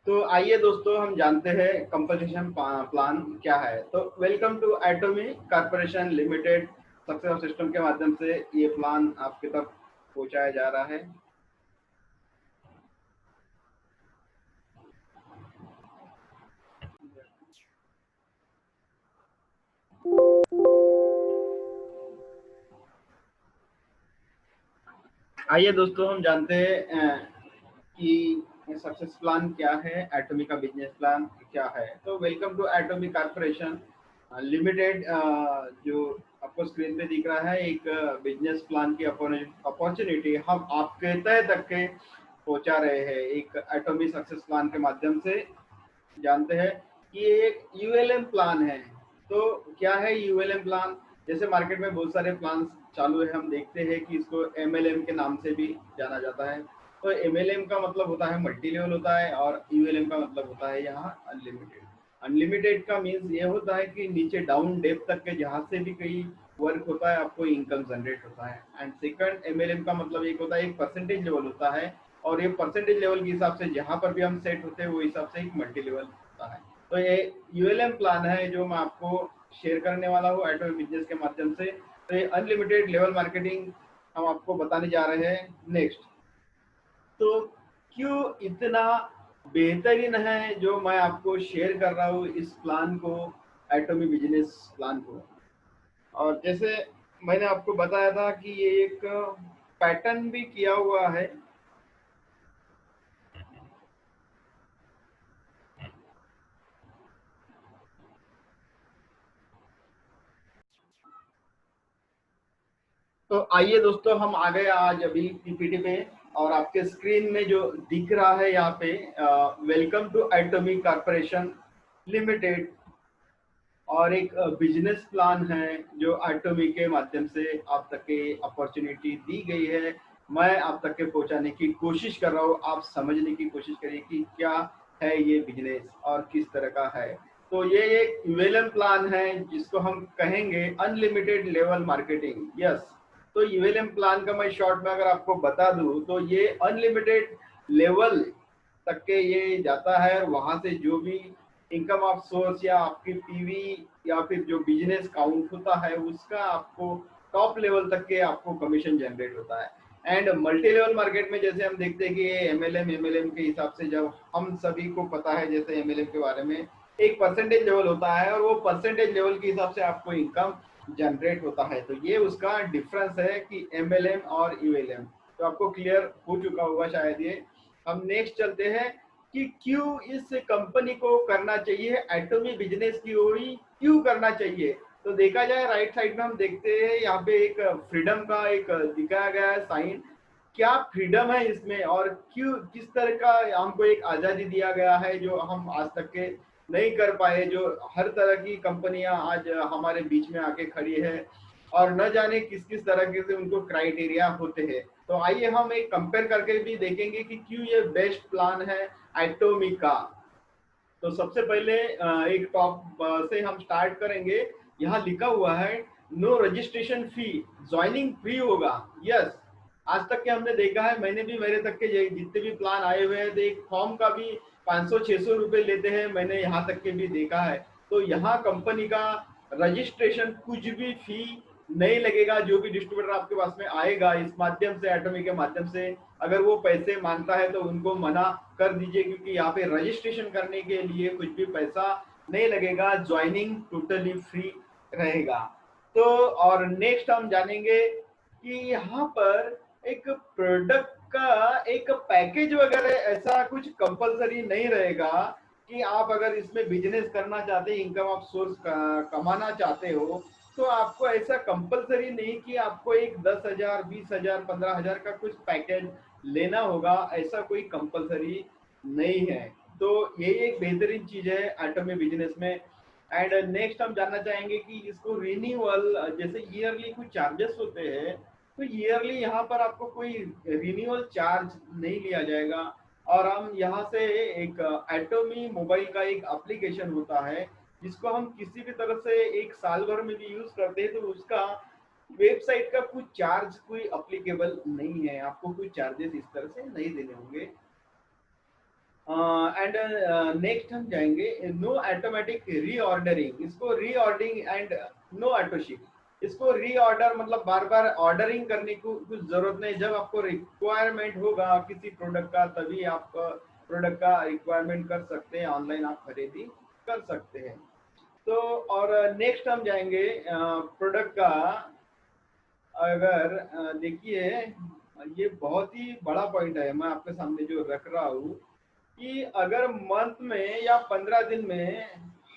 तो आइए दोस्तों हम जानते हैं कंपनसेशन प्लान क्या है। तो welcome to Atomy corporation limited. Success system के माध्यम से ये प्लान आपके तक पहुंचाया जा रहा है। आइए दोस्तों हम जानते हैं कि सक्सेस प्लान क्या है, एटॉमी का बिजनेस प्लान क्या है। तो welcome to Atomy corporation limited. जो आपको स्क्रीन पे दिख रहा है एक बिजनेस प्लान की अपॉर्चुनिटी हम आपके तय तक के पहुंचा रहे हैं एक एटॉमी सक्सेस प्लान के माध्यम से। जानते हैं कि ये एक यूएलएम प्लान है। तो क्या है यूएलएम प्लान? जैसे मार्केट में बहुत सारे प्लान चालू है, हम देखते हैं कि इसको एमएलएम के नाम से भी जाना जाता है। तो एमएलएम का मतलब होता है मल्टी लेवल होता है, और यूएलएम का मतलब होता है यहाँ अनलिमिटेड। अनलिमिटेड का मीन्स ये होता है कि नीचे डाउन डेप्थ तक के जहाँ से भी कहीं वर्क होता है आपको इनकम जनरेट होता है। एंड सेकंड एमएलएम का मतलब एक होता है एक परसेंटेज लेवल होता है, और ये परसेंटेज लेवल के हिसाब से जहाँ पर भी हम सेट होते हैं वो हिसाब से एक मल्टी लेवल होता है। तो ये यूएलएम प्लान है जो मैं आपको शेयर करने वाला हूँ एटॉमी बिजनेस के माध्यम से। तो ये अनलिमिटेड लेवल मार्केटिंग हम आपको बताने जा रहे हैं नेक्स्ट। तो क्यों इतना बेहतरीन है जो मैं आपको शेयर कर रहा हूँ इस प्लान को, एटॉमी बिजनेस प्लान को। और जैसे मैंने आपको बताया था कि ये एक पैटर्न भी किया हुआ है। तो आइए दोस्तों हम आ गए आज अभी पीपीटी पे, और आपके स्क्रीन में जो दिख रहा है यहाँ पे welcome to Atomy corporation limited, और एक बिजनेस प्लान है जो एटॉमी के माध्यम से आप तक के अपॉर्चुनिटी दी गई है। मैं आप तक के पहुंचाने की कोशिश कर रहा हूँ, आप समझने की कोशिश करिए कि क्या है ये बिजनेस और किस तरह का है। तो ये एक यूएलएम प्लान है जिसको हम कहेंगे अनलिमिटेड लेवल मार्केटिंग। यस, तो यूएलएम प्लान का मैं शॉर्ट में अगर आपको बता दूं तो ये अनलिमिटेड लेवल तक के ये जाता है, और वहां से जो भी इनकम ऑफ सोर्स या आपकी पीवी या फिर जो बिजनेस काउंट होता है उसका आपको टॉप लेवल तक के आपको कमीशन जनरेट होता है। एंड मल्टी लेवल मार्केट में जैसे हम देखते हैं कि एमएलएम के हिसाब से, जब हम सभी को पता है जैसे एमएलएम के बारे में, एक परसेंटेज लेवल होता है और वो परसेंटेज लेवल के हिसाब से आपको इनकम जनरेट होता है। तो ये उसका डिफरेंस है कि एमएलएम और यूएलएम। तो आपको क्लियर हो चुका होगा शायद ये। हम नेक्स्ट चलते हैं कि क्यों इस कंपनी को करना चाहिए, एटॉमी बिजनेस की ओर ही क्यों करना चाहिए। तो देखा जाए राइट साइड में हम देखते हैं यहाँ पे एक फ्रीडम का एक दिखाया गया है साइन। क्या फ्रीडम है इसमें, और क्यों किस तरह का हमको एक आजादी दिया गया है जो हम आज तक के नहीं कर पाए, जो हर तरह की कंपनियां आज हमारे बीच में आके खड़ी है, और न जाने किस किस तरह के से उनको क्राइटेरिया होते हैं। तो आइए हम एक कंपेयर करके भी देखेंगे कि क्यों ये बेस्ट प्लान है एटॉमी का। तो सबसे पहले एक टॉप से हम स्टार्ट करेंगे। यहाँ लिखा हुआ है no registration fee, joining free होगा। यस, आज तक के हमने देखा है, मैंने भी मेरे तक के जितने भी प्लान आए हुए हैं तो एक फॉर्म का भी 500-600 रुपए लेते हैं, मैंने यहाँ तक के भी देखा है। तो यहाँ कंपनी का रजिस्ट्रेशन कुछ भी फी नहीं लगेगा। जो भी डिस्ट्रीब्यूटर आपके पास में आएगा इस माध्यम से, एटॉमी के माध्यम से, अगर वो पैसे मांगता है तो उनको मना कर दीजिए, क्योंकि यहाँ पे रजिस्ट्रेशन करने के लिए कुछ भी पैसा नहीं लगेगा, ज्वाइनिंग टोटली फ्री रहेगा। तो और नेक्स्ट हम जानेंगे कि यहाँ पर एक प्रोडक्ट का एक पैकेज वगैरह ऐसा कुछ कंपलसरी नहीं रहेगा कि आप अगर इसमें बिजनेस करना चाहते हैं, इनकम ऑफ सोर्स कमाना चाहते हो, तो आपको ऐसा कंपलसरी नहीं कि आपको एक 10,000 20,000 15,000 का कुछ पैकेज लेना होगा, ऐसा कोई कंपलसरी नहीं है। तो ये एक बेहतरीन चीज है एटॉमी बिजनेस में। एंड नेक्स्ट हम जानना चाहेंगे कि इसको रिन्यूअल, जैसे ईयरली कुछ चार्जेस होते हैं, तो ईयरली यहाँ पर आपको कोई रिन्यूअल चार्ज नहीं लिया जाएगा। और हम यहाँ से एक एटॉमी मोबाइल का एक एप्लीकेशन होता है जिसको हम किसी भी तरह से एक साल भर में भी यूज करते हैं, तो उसका वेबसाइट का कुछ चार्ज कोई अप्लीकेबल नहीं है, आपको कोई चार्जेस इस तरह से नहीं देने होंगे। एंड नेक्स्ट हम जाएंगे नो ऑटोमेटिक रीऑर्डरिंग। इसको reordering and no auto ship. इसको रीऑर्डर मतलब बार बार ऑर्डरिंग करने की कुछ जरूरत नहीं। जब आपको रिक्वायरमेंट होगा किसी प्रोडक्ट का तभी आप प्रोडक्ट का रिक्वायरमेंट कर सकते हैं, ऑनलाइन आप खरीदी कर सकते हैं। तो और नेक्स्ट हम जाएंगे प्रोडक्ट का। अगर देखिए ये बहुत ही बड़ा पॉइंट है, मैं आपके सामने जो रख रहा हूँ कि अगर मंथ में या 15 दिन में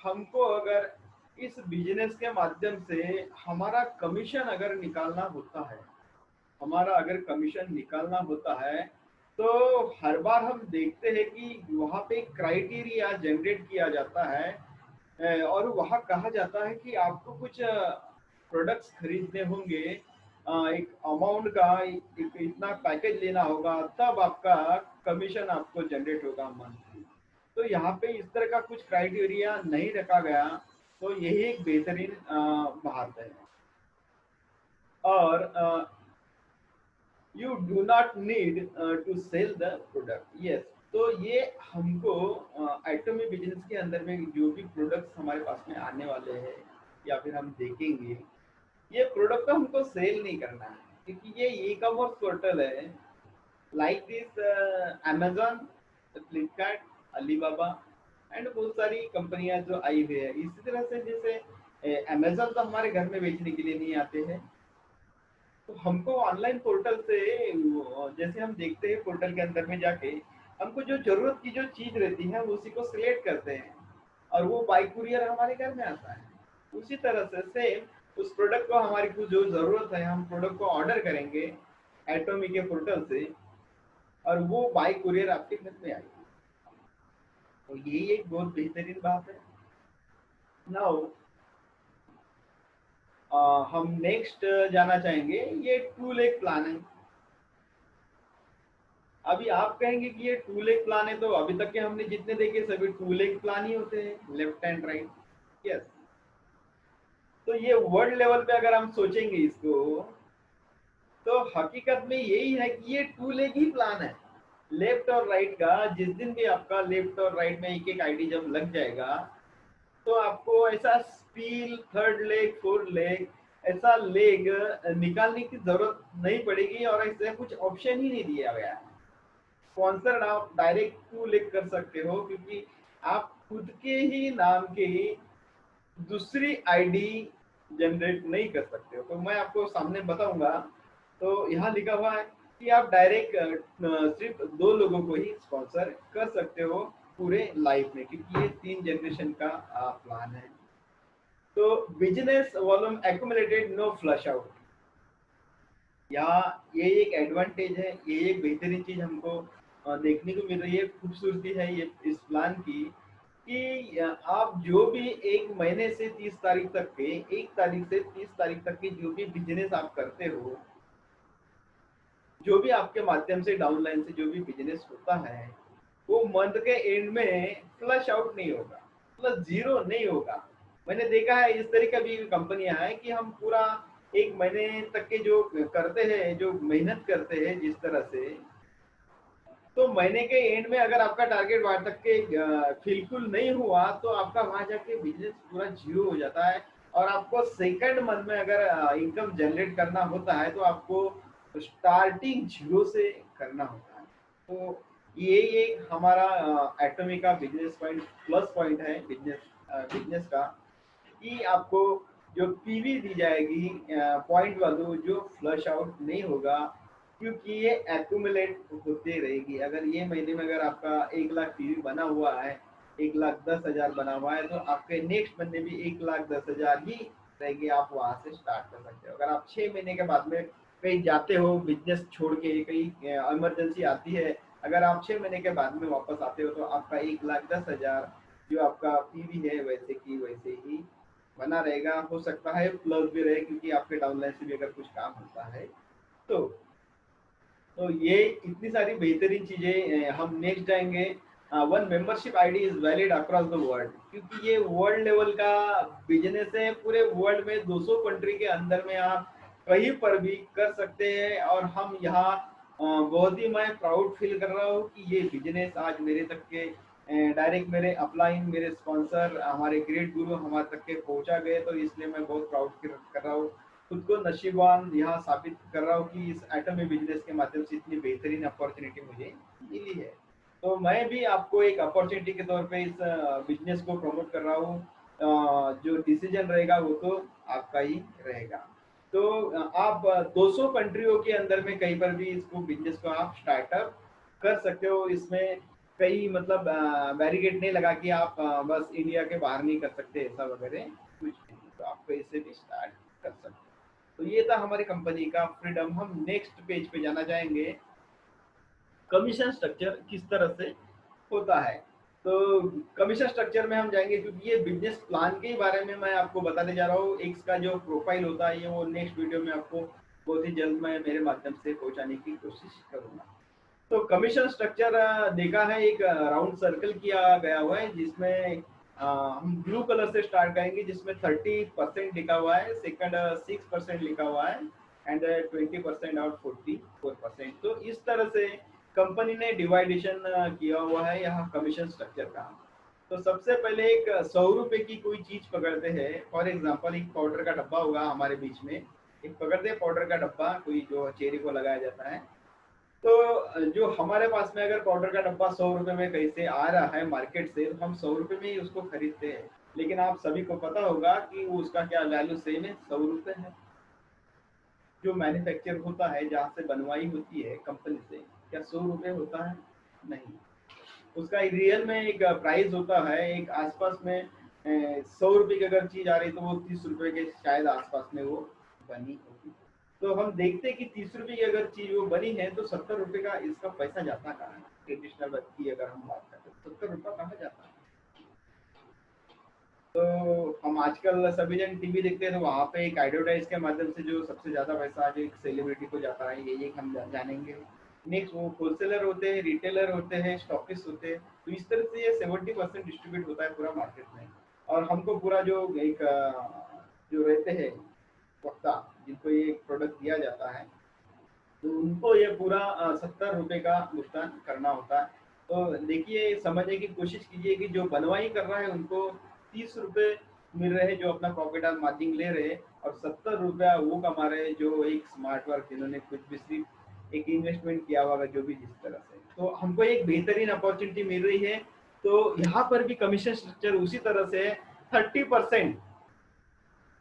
हमको अगर इस बिजनेस के माध्यम से हमारा कमीशन अगर निकालना होता है, हमारा अगर कमीशन निकालना होता है, तो हर बार हम देखते हैं कि वहाँ पे क्राइटेरिया जनरेट किया जाता है। और वहाँ कहा जाता है कि आपको कुछ प्रोडक्ट्स खरीदने होंगे, एक अमाउंट का एक इतना पैकेज लेना होगा, तब आपका कमीशन आपको जनरेट होगा मंथली। तो यहाँ पे इस तरह का कुछ क्राइटेरिया नहीं रखा गया, तो यही एक बेहतरीन बात है। और you do not need to sell the product. Yes, तो ये हमको एटमी बिजनेस के अंदर में जो भी प्रोडक्ट्स हमारे पास में आने वाले हैं या फिर हम देखेंगे, ये प्रोडक्ट को हमको सेल नहीं करना है, क्योंकि ये ई कॉमर्स पोर्टल है like this Amazon, Flipkart, Alibaba and बहुत सारी कंपनियां जो आई हुई है। इसी तरह से जैसे अमेजोन तो हमारे घर में बेचने के लिए नहीं आते हैं, तो हमको ऑनलाइन पोर्टल से जैसे हम देखते हैं पोर्टल के अंदर में जाके हमको जो जरूरत की जो चीज रहती है उसी को सिलेक्ट करते हैं और वो बाई कुरियर हमारे घर में आता है। उसी तरह से सेम उस प्रोडक्ट को हमारी को जो जरूरत है हम प्रोडक्ट को ऑर्डर करेंगे एटोमी के पोर्टल से और वो बाई कुरियर आपके घर में आएगी। तो यही एक बहुत बेहतरीन बात है। नाउ हम नेक्स्ट जाना चाहेंगे, ये 2 लेग प्लान है। अभी आप कहेंगे कि ये 2 लेग प्लान है, तो अभी तक के हमने जितने देखे सभी 2 लेग प्लान ही होते हैं, लेफ्ट एंड राइट। यस, तो ये वर्ल्ड लेवल पे अगर हम सोचेंगे इसको, तो हकीकत में यही है कि ये 2 लेग ही प्लान है। लेफ्ट और राइट का जिस दिन भी आपका लेफ्ट और राइट में एक एक आईडी जब लग जाएगा, तो आपको ऐसा steel 3rd leg 4th leg ऐसा लेग निकालने की जरूरत नहीं पड़ेगी और ऐसे कुछ ऑप्शन ही नहीं दिया गया है। स्पॉन्सर्ड आप डायरेक्ट 2 लेग कर सकते हो, क्योंकि आप खुद के ही नाम की दूसरी आईडी जनरेट नहीं कर सकते हो। तो मैं आपको सामने बताऊंगा, तो यहाँ लिखा हुआ है कि आप डायरेक्ट सिर्फ 2 लोगों को ही स्पॉन्सर कर सकते हो पूरे लाइफ में, क्योंकि ये 3 जनरेशन का प्लान है। तो business volume accumulated no flush out, यहाँ ये एक एडवांटेज है, ये एक बेहतरीन चीज हमको देखने को मिल रही है, खूबसूरती है ये इस प्लान की कि आप जो भी 1 महीने से 30 तारीख तक के 1 तारीख से 30 तारीख तक के जो भी बिजनेस आप करते हो, जो भी आपके माध्यम से डाउनलाइन से जो भी बिजनेस होता है, वो मंथ के एंड में फ्लश आउट नहीं होगा, प्लस जीरो नहीं होगा। मैंने देखा है इस तरह का भी कंपनियां हैं कि हम पूरा 1 महीने तक के जो करते हैं, जो मेहनत करते हैं जिस तरह से, तो महीने के एंड में अगर आपका टारगेट वहां तक के फिलफुल नहीं हुआ, तो आपका वहां जाके बिजनेस पूरा जीरो हो जाता है। और आपको सेकंड मंथ में अगर इनकम जनरेट करना होता है, तो आपको स्टार्टिंग जीरो से करना होता है। तो ये एक हमारा एटॉमिक का बिजनेस पॉइंट प्लस पॉइंट है बिजनेस का, कि आपको जो पीवी दी जाएगी पॉइंट वैल्यू जो फ्लश आउट नहीं होगा, क्योंकि ये एक्यूमुलेट होते रहेगी। अगर ये महीने में अगर आपका 1 लाख पीवी बना हुआ है, 1,10,000 बना हुआ है, तो आपके नेक्स्ट महीने भी 1,10,000 ही रहेगी, आप वहां से स्टार्ट कर सकते हो। अगर आप 6 महीने के बाद में कहीं जाते हो बिजनेस छोड़ के, कहीं इमरजेंसी आती है, अगर आप 6 महीने के बाद में वापस आते हो, तो आपका 1,10,000 जो आपका पीवी है वैसे की वैसे ही बना रहेगा। हो सकता है प्लस भी रहे, क्योंकि आपके डाउनलाइन से भी अगर कुछ काम होता है तो। तो ये इतनी सारी बेहतरीन चीजें हम नेक्स्ट जाएंगे। One membership ID is valid across the world, क्योंकि ये वर्ल्ड लेवल का बिजनेस है। पूरे वर्ल्ड में 200 कंट्री के अंदर में आप कहीं पर भी कर सकते हैं। और हम यहाँ बहुत ही मैं प्राउड फील कर रहा हूँ कि ये बिजनेस आज मेरे तक के डायरेक्ट मेरे अपलाइन मेरे स्पॉन्सर हमारे ग्रेट गुरु हमारे तक के पहुंचा गए, तो इसलिए मैं बहुत प्राउड कर रहा हूँ। खुद को नशीबवान यहाँ साबित कर रहा हूँ कि इस एटमी बिजनेस के माध्यम से इतनी बेहतरीन अपॉर्चुनिटी मुझे मिली है। तो मैं भी आपको एक अपॉर्चुनिटी के तौर पे इस बिजनेस को प्रमोट कर रहा हूँ। जो डिसीजन रहेगा वो तो आपका ही रहेगा। तो आप 200 कंट्रियों के अंदर में कहीं पर भी इसको बिजनेस को आप स्टार्टअप कर सकते हो। इसमें कई मतलब बैरिकेड नहीं लगा कि आप बस इंडिया के बाहर नहीं कर सकते, ऐसा वगैरह कुछ नहीं, तो आप कैसे भी स्टार्ट कर सकते हो। तो ये था हमारी कंपनी का फ्रीडम। हम नेक्स्ट पेज पे जाना चाहेंगे, कमीशन स्ट्रक्चर किस तरह से होता है। तो कमीशन स्ट्रक्चर में हम जाएंगे क्योंकि ये बिजनेस प्लान के ही बारे में मैं आपको बताने जा रहा हूँ। एक का जो प्रोफाइल होता है ये वो नेक्स्ट वीडियो में आपको बहुत ही जल्द मैं मेरे माध्यम से पहुंचाने की कोशिश करूंगा। तो कमीशन स्ट्रक्चर देखा है, एक राउंड सर्कल किया गया हुआ है जिसमें हम ब्लू कलर से स्टार्ट करेंगे, जिसमें 30% लिखा हुआ है, सेकंड 6% लिखा हुआ है एंड 20% और 44%। तो इस तरह से कंपनी ने डिवाइडेशन किया हुआ है यहाँ कमीशन स्ट्रक्चर का। तो सबसे पहले एक 100 रुपए की कोई चीज पकड़ते हैं, फॉर एग्जाम्पल एक पाउडर का डब्बा होगा हमारे बीच में, एक पकड़ते हैं पाउडर का डब्बा कोई जो चेहरे को लगाया जाता है। तो जो हमारे पास में अगर पाउडर का डब्बा 100 रुपए में कहीं से आ रहा है मार्केट से, तो हम 100 रुपए में ही उसको खरीदते हैं। लेकिन आप सभी को पता होगा कि वो उसका क्या वैल्यू सेम है, 100 रुपए है। जो मैन्युफैक्चर होता है जहाँ से बनवाई होती है कंपनी से, क्या 100 रुपए होता है? नहीं। उसका रियल में एक प्राइस होता है, एक आसपास में 100 रुपए की अगर चीज आ रही तो वो 30 रुपए के शायद आसपास में वो बनी होगी। तो हम देखते हैं कि 30 रुपए की अगर चीज वो बनी है तो 70 रुपए का इसका पैसा जाता कहाँ है। ट्रेडिशनल की अगर हम बात करें तो 70 रुपया कहाँ जाता है। तो हम आजकल सभी जन टीवी देखते हैं तो वहां पे एक एडवर्टाइज के माध्यम से जो सबसे ज्यादा पैसा आज एक सेलिब्रिटी को जाता है, ये एक हम जानेंगे। नेक्स्ट वो होलसेलर होते हैं, रिटेलर होते हैं, स्टॉकिस्ट होते हैं। तो इस तरह से ये 70% डिस्ट्रीब्यूट होता है पूरा मार्केट में। और हमको पूरा जो एक जो रहते हैं वक्ता, जिनको ये प्रोडक्ट दिया जाता है, तो उनको ये पूरा 70 रुपए का भुगतान करना होता है। तो देखिए समझने की कोशिश कीजिए कि जो बनवाई कर रहा है उनको 30 रुपए मिल रहे हैं जो अपना प्रॉफिट और मार्जिन ले रहे हैं, और 70 रुपया वो कमा रहे हैं जो एक स्मार्ट वर्क जिन्होंने कुछ भी सिर्फ एक इन्वेस्टमेंट किया हुआ जो भी जिस तरह से। तो हमको एक बेहतरीन अपॉर्चुनिटी मिल रही है। तो यहाँ पर भी कमीशन स्ट्रक्चर उसी तरह से है। 30%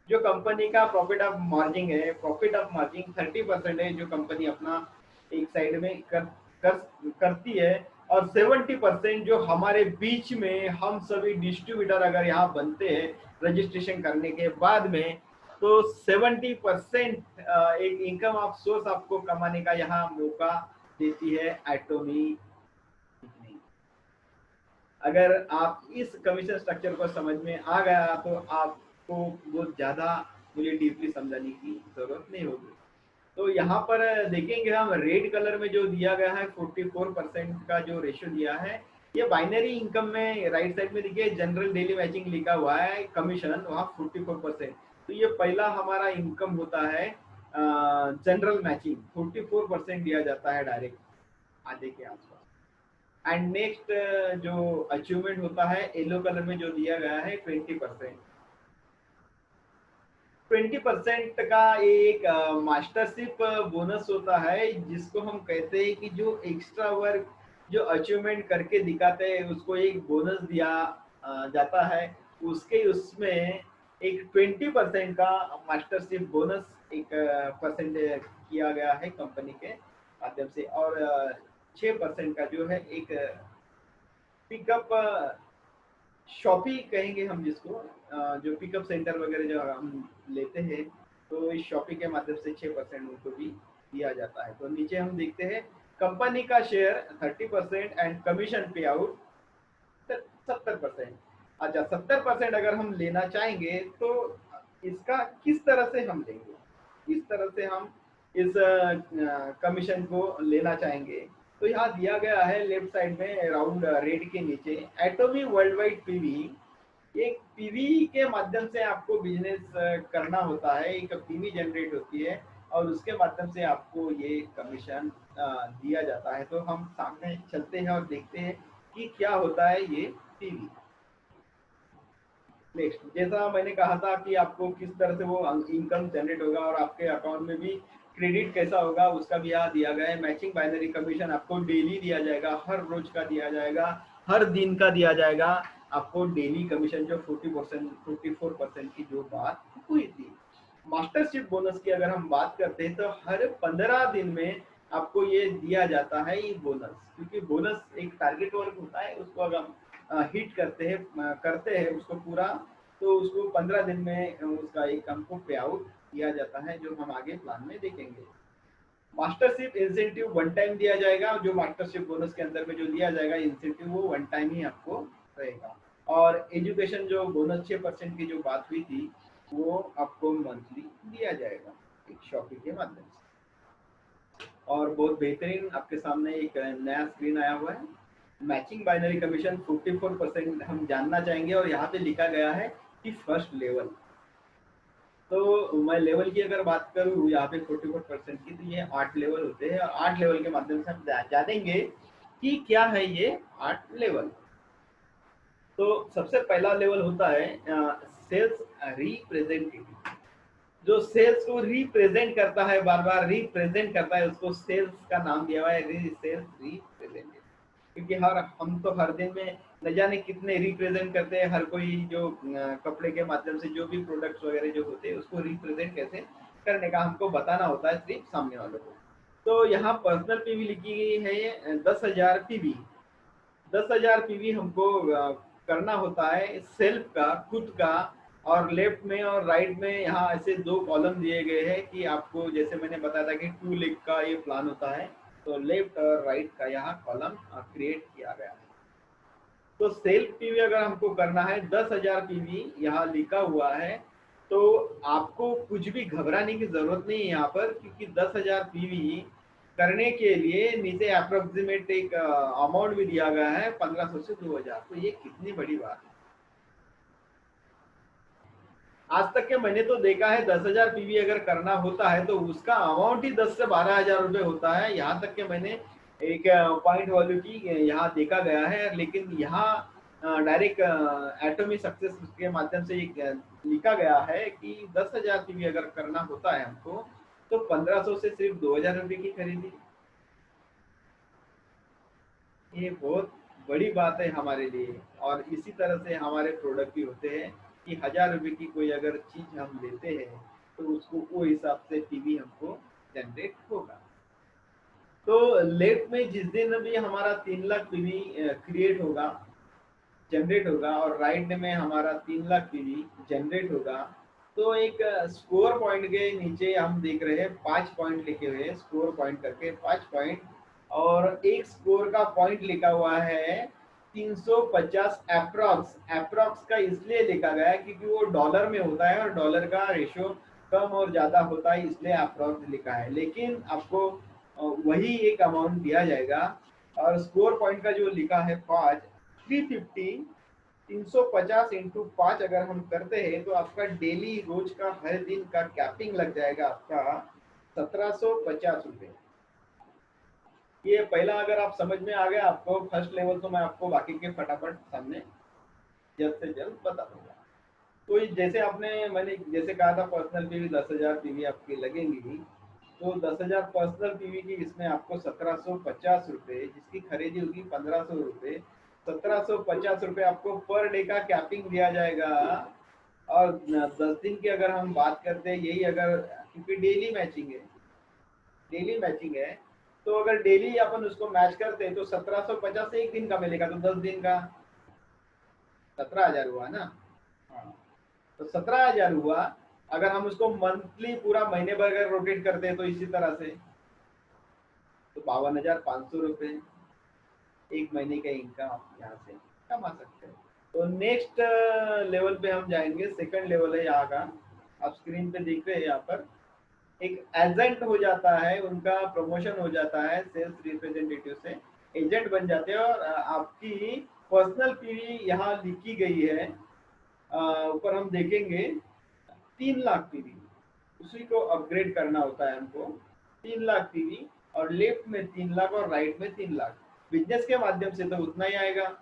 जो कंपनी का प्रॉफिट ऑफ मार्जिन है, प्रॉफिट ऑफ मार्जिन 30% है जो कंपनी अपना एक साइड में कर करती है। और 70% जो हमारे बीच में हम सभी डिस्ट्रीब्यूटर अगर यहाँ बनते हैं रजिस्ट्रेशन करने के बाद में, तो 70% एक इनकम ऑफ सोर्स आपको कमाने का यहाँ मौका देती है एटॉमी। अगर आप इस कमीशन स्ट्रक्चर को समझ में आ गया तो आपको बहुत ज़्यादा मुझे डीपली समझाने की ज़रूरत नहीं होगी। तो यहाँ पर देखेंगे हम रेड कलर में जो दिया गया है 44% का जो रेशियो दिया है, ये बाइनरी इनकम में राइट साइड में देखिए जनरल डेली मैचिंग लिखा हुआ है, कमीशन वहाँ 44%। तो ये पहला हमारा इनकम होता है जनरल मैचिंग, 44% दिया जाता है डायरेक्ट आधे के आसपास। एंड नेक्स्ट जो अचीवमेंट होता है येलो कलर में जो दिया गया है 20%। 20% का एक मास्टरशिप बोनस होता है जिसको हम कहते हैं कि जो एक्स्ट्रा वर्क जो अचीवमेंट करके दिखाते हैं उसको एक बोनस दिया जाता है। उसके उसमें एक 20% का मास्टरशिप बोनस एक परसेंट किया गया है कंपनी के माध्यम से। और 6% का जो है एक पिकअप शॉपी कहेंगे हम जिसको, जो पिकअप सेंटर वगैरह जो हम लेते हैं, तो इस शॉपी के माध्यम से 6% उनको भी दिया जाता है। तो नीचे हम देखते हैं कंपनी का शेयर 30% एंड कमीशन पे आउट 70%। अच्छा 70% अगर हम लेना चाहेंगे तो इसका किस तरह से हम लेंगे, किस तरह से हम इस कमीशन को लेना चाहेंगे। तो यहाँ दिया गया है लेफ्ट साइड में राउंड रेड के नीचे एटॉमी वर्ल्ड वाइड पीवी। एक पीवी के माध्यम से आपको बिजनेस करना होता है, एक पीवी जनरेट होती है और उसके माध्यम से आपको ये कमीशन दिया जाता है। तो हम सामने चलते हैं और देखते हैं कि क्या होता है ये पीवी। नेक्स्ट, जैसा मैंने कहा था कि आपको किस तरह से वो इनकम जनरेट होगा और आपके अकाउंट में भी क्रेडिट कैसा होगा उसका भी यहाँ दिया गया है। मैचिंग बाइनरी कमीशन आपको डेली दिया जाएगा, हर रोज का दिया जाएगा, हर दिन का दिया जाएगा। आपको डेली कमीशन जो 40% 44% की जो बात हुई थी। मास्टरशिप बोनस की अगर हम बात करते हैं तो हर 15 दिन में आपको ये दिया जाता है ये बोनस, क्योंकि बोनस एक टारगेट वर्क होता है, उसको अगर हम हिट करते हैं उसको पूरा, तो उसको 15 दिन में उसका एक हमको पे आउट दिया जाता है, जो हम आगे प्लान में देखेंगे। मास्टरशिप इंसेंटिव वन टाइम दिया जाएगा, जो मास्टरशिप बोनस के अंदर में जो दिया जाएगा इंसेंटिव वो वन टाइम ही आपको रहेगा। और एजुकेशन जो बोनस 6% की जो बात हुई थी वो आपको मंथली दिया जाएगा एक शॉपिंग के माध्यम से। और बहुत बेहतरीन आपके सामने एक नया स्क्रीन आया हुआ है। मैचिंग बाइनरी कमीशन 44% हम जानना चाहेंगे, और यहाँ पे लिखा गया है कि फर्स्ट लेवल। तो मैं लेवल की अगर बात करूँ यहाँ पे 44% की, तो ये 8 लेवल होते हैं, और 8 लेवल के माध्यम से हम जानेंगे कि क्या है ये 8 लेवल। तो सबसे पहला लेवल होता है सेल्स रिप्रेजेंटेटिव। जो सेल्स को रिप्रेजेंट करता है, बार बार रिप्रेजेंट करता है, उसको सेल्स का नाम दिया हुआ है सेल्स रिप्रेजेंटेटिव। क्योंकि हम तो हर दिन में न जाने कितने रिप्रेजेंट करते हैं, हर कोई जो कपड़े के माध्यम से जो भी प्रोडक्ट्स वगैरह जो होते हैं उसको रिप्रेजेंट कैसे करने का हमको बताना होता है सिर्फ सामने वालों को। तो यहाँ पर्सनल पीवी लिखी गई है 10,000 पीवी। 10,000 पीवी हमको करना होता है सेल्फ का, खुद का। और लेफ्ट में और राइट में यहाँ ऐसे दो कॉलम दिए गए हैं कि आपको, जैसे मैंने बताया था कि 2 लाख का ये प्लान होता है, तो लेफ्ट और राइट का यहाँ कॉलम क्रिएट किया गया है। तो सेल्फ पीवी अगर हमको करना है 10,000 पीवी यहाँ लिखा हुआ है, तो आपको कुछ भी घबराने की जरूरत नहीं है यहाँ पर, क्योंकि 10,000 पीवी करने के लिए नीचे अप्रोक्सीमेट एक अमाउंट भी दिया गया है 1500 से 2,000। तो ये कितनी बड़ी बात है। आज तक के मैंने तो देखा है 10,000 पीवी अगर करना होता है तो उसका अमाउंट ही 10 से 12,000 रुपए होता है। यहाँ तक के मैंने एक पॉइंट वैल्यू की यहाँ देखा गया है, लेकिन यहाँ डायरेक्ट एटॉमिक सक्सेस के माध्यम से एक लिखा गया है कि 10,000 पीवी अगर करना होता है हमको, तो 1500 से सिर्फ 2,000 रुपए की खरीदी। ये बहुत बड़ी बात है हमारे लिए। और इसी तरह से हमारे प्रोडक्ट भी होते हैं कि 1,000 रुपए की कोई अगर चीज हम लेते हैं तो उसको वो हिसाब से पीवी हमको जनरेट होगा। तो लेफ्ट में जिस दिन भी हमारा 3 लाख पीवी क्रिएट होगा, जनरेट होगा, और राइट में हमारा 3 लाख पीवी जनरेट होगा, तो एक स्कोर पॉइंट के नीचे हम देख रहे हैं 5 पॉइंट लिखे हुए हैं, स्कोर पॉइंट करके 5 पॉइंट। और एक स्कोर का पॉइंट लिखा हुआ है 350 अप्रॉक्स। अप्रॉक्स का इसलिए लिखा गया है क्योंकि वो डॉलर में होता है और डॉलर का रेशियो कम और ज्यादा होता है, इसलिए अप्रॉक्स लिखा है। लेकिन आपको वही एक अमाउंट दिया जाएगा। और स्कोर पॉइंट का जो लिखा है 5, 350, 350 इंटू 5 अगर हम करते हैं तो आपका डेली रोज का हर दिन का कैपिंग लग जाएगा आपका 1,750 रुपये। ये पहला अगर आप समझ में आ गया आपको फर्स्ट लेवल, तो मैं आपको बाकी के फटाफट सामने जल्द से जल्द बता दूंगा। तो जैसे मैंने जैसे कहा था पर्सनल पीवी 10,000 पीवी आपकी लगेंगी, तो 10,000 पर्सनल पीवी की इसमें आपको 1,750 रुपये, जिसकी खरीदी होगी 1,500 रुपये। 1,750 रुपये आपको पर डे का कैपिंग दिया जाएगा। और 10 दिन की अगर हम बात करते हैं, यही अगर, क्योंकि डेली मैचिंग है, डेली मैचिंग है, तो अगर डेली अपन उसको मैच करते हैं तो 1,750 एक दिन का मिलेगा, तो 10 दिन का 17,000 हुआ ना। हाँ, तो 17,000 हुआ। अगर हम उसको मंथली पूरा महीने भर अगर रोटेट करते हैं तो इसी तरह से, तो 52,500 रुपये एक महीने का इनकम आप यहाँ से कमा सकते हैं। तो नेक्स्ट लेवल पे हम जाएंगे, सेकंड लेवल है यहाँ का, आप स्क्रीन पे देख रहे हैं। यहाँ पर एक एजेंट हो जाता है, उनका प्रमोशन हो जाता है सेल्स रिप्रेजेंटेटिव से एजेंट बन जाते हैं। और आपकी पर्सनल पीवी यहाँ लिखी गई है, ऊपर हम देखेंगे 3 लाख पीवी। उसी को अपग्रेड करना होता है हमको। 3 लाख पीवी और लेफ्ट में 3 लाख और राइट में 3 लाख। बिजनेस के माध्यम से तो उतना ही आएगा,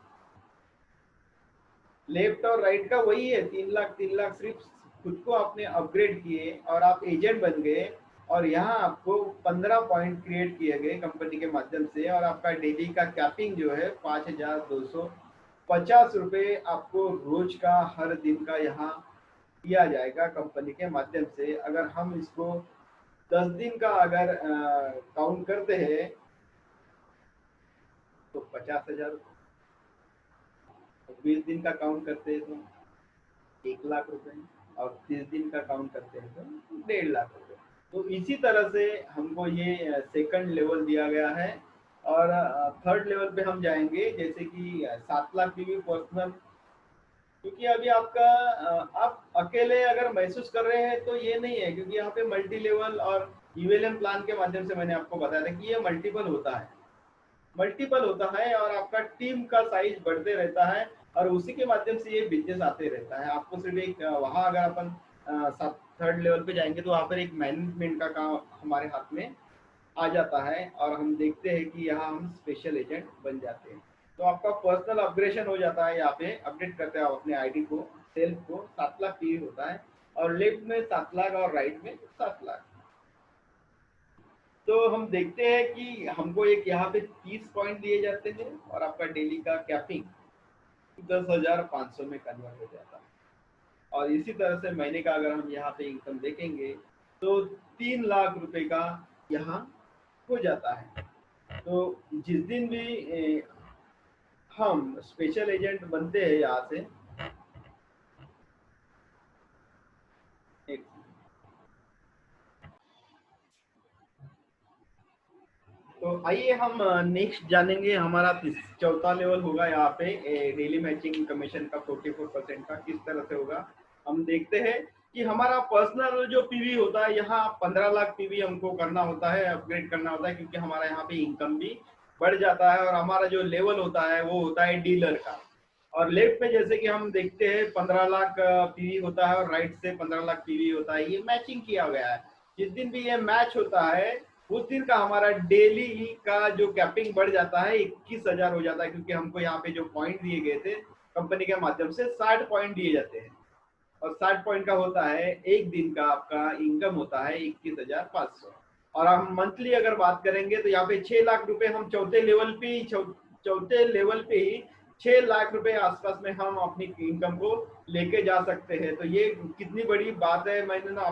लेफ्ट और राइट का वही है 3 लाख 3 लाख। सिर्फ खुद को आपने अपग्रेड किए और आप एजेंट बन गए और यहाँ आपको 15 पॉइंट क्रिएट किए गए कंपनी के माध्यम से, और आपका डेली का कैपिंग जो है 5250 रुपये आपको रोज का हर दिन का यहाँ दिया जाएगा कंपनी के माध्यम से। अगर हम इसको 10 दिन का अगर काउंट करते हैं तो 50,000, 20 दिन का काउंट करते हैं तो 1 लाख रुपए, और 30 दिन का काउंट करते हैं तो 1.5 लाख रुपए। तो इसी तरह से हमको ये सेकंड लेवल दिया गया है। और थर्ड लेवल पे हम जाएंगे, जैसे कि 7 लाख पीवी पर्सनल। क्योंकि अभी आपका आप अकेले अगर महसूस कर रहे हैं तो ये नहीं है, क्योंकि यहाँ पे मल्टी लेवल और यूएलएम प्लान के माध्यम से मैंने आपको बताया था कि ये मल्टीपल होता है, मल्टीपल होता है, और आपका टीम का साइज बढ़ते रहता है और उसी के माध्यम से ये बिजनेस आते रहता है। आपको सिर्फ एक वहाँ अगर अपन थर्ड लेवल पे जाएंगे तो वहाँ पर एक मैनेजमेंट का काम हमारे हाथ में आ जाता है और हम देखते हैं कि यहाँ हम स्पेशल एजेंट बन जाते हैं। तो आपका पर्सनल अपग्रेडेशन हो जाता है, यहाँ पे अपडेट करते हैं आप अपने आईडी को, सेल्फ को। 7 लाख पी होता है और लेफ्ट में 7 लाख और राइट में 7 लाख। तो हम देखते हैं कि हमको एक यहाँ पे 30 पॉइंट दिए जाते हैं और आपका डेली का कैपिंग 10,500 में कन्वर्ट हो जाता है। और इसी तरह से महीने का अगर हम यहाँ पे इनकम देखेंगे तो 3 लाख रुपए का यहाँ हो जाता है। तो जिस दिन भी हम स्पेशल एजेंट बनते हैं यहाँ से, तो आइए हम नेक्स्ट जानेंगे। हमारा चौथा लेवल होगा यहाँ पे डेली मैचिंग कमीशन का 44% का किस तरह से होगा। हम देखते हैं कि हमारा पर्सनल जो पीवी होता है यहाँ 15 लाख पीवी हमको करना होता है, अपग्रेड करना होता है, क्योंकि हमारा यहाँ पे इनकम भी बढ़ जाता है। और हमारा जो लेवल होता है वो होता है डीलर का। और लेफ्ट में जैसे कि हम देखते हैं 15 लाख पीवी होता है और राइट से 15 लाख पीवी होता है, ये मैचिंग किया गया है। जिस दिन भी ये मैच होता है उस दिन का हमारा डेली का जो कैपिंग बढ़ जाता है 21,000 हो जाता है, क्योंकि हमको यहाँ पे जो पॉइंट दिए गए थे कंपनी के माध्यम से 60 पॉइंट दिए जाते हैं और 60 पॉइंट का होता है एक दिन का आपका इनकम होता है 21,500। और हम मंथली अगर बात करेंगे तो यहाँ पे 6 लाख रुपए हम चौथे लेवल पे ही 6 लाख रुपए आसपास में हम अपनी इनकम को लेके जा सकते हैं। तो ये कितनी बड़ी बात है। मैंने ना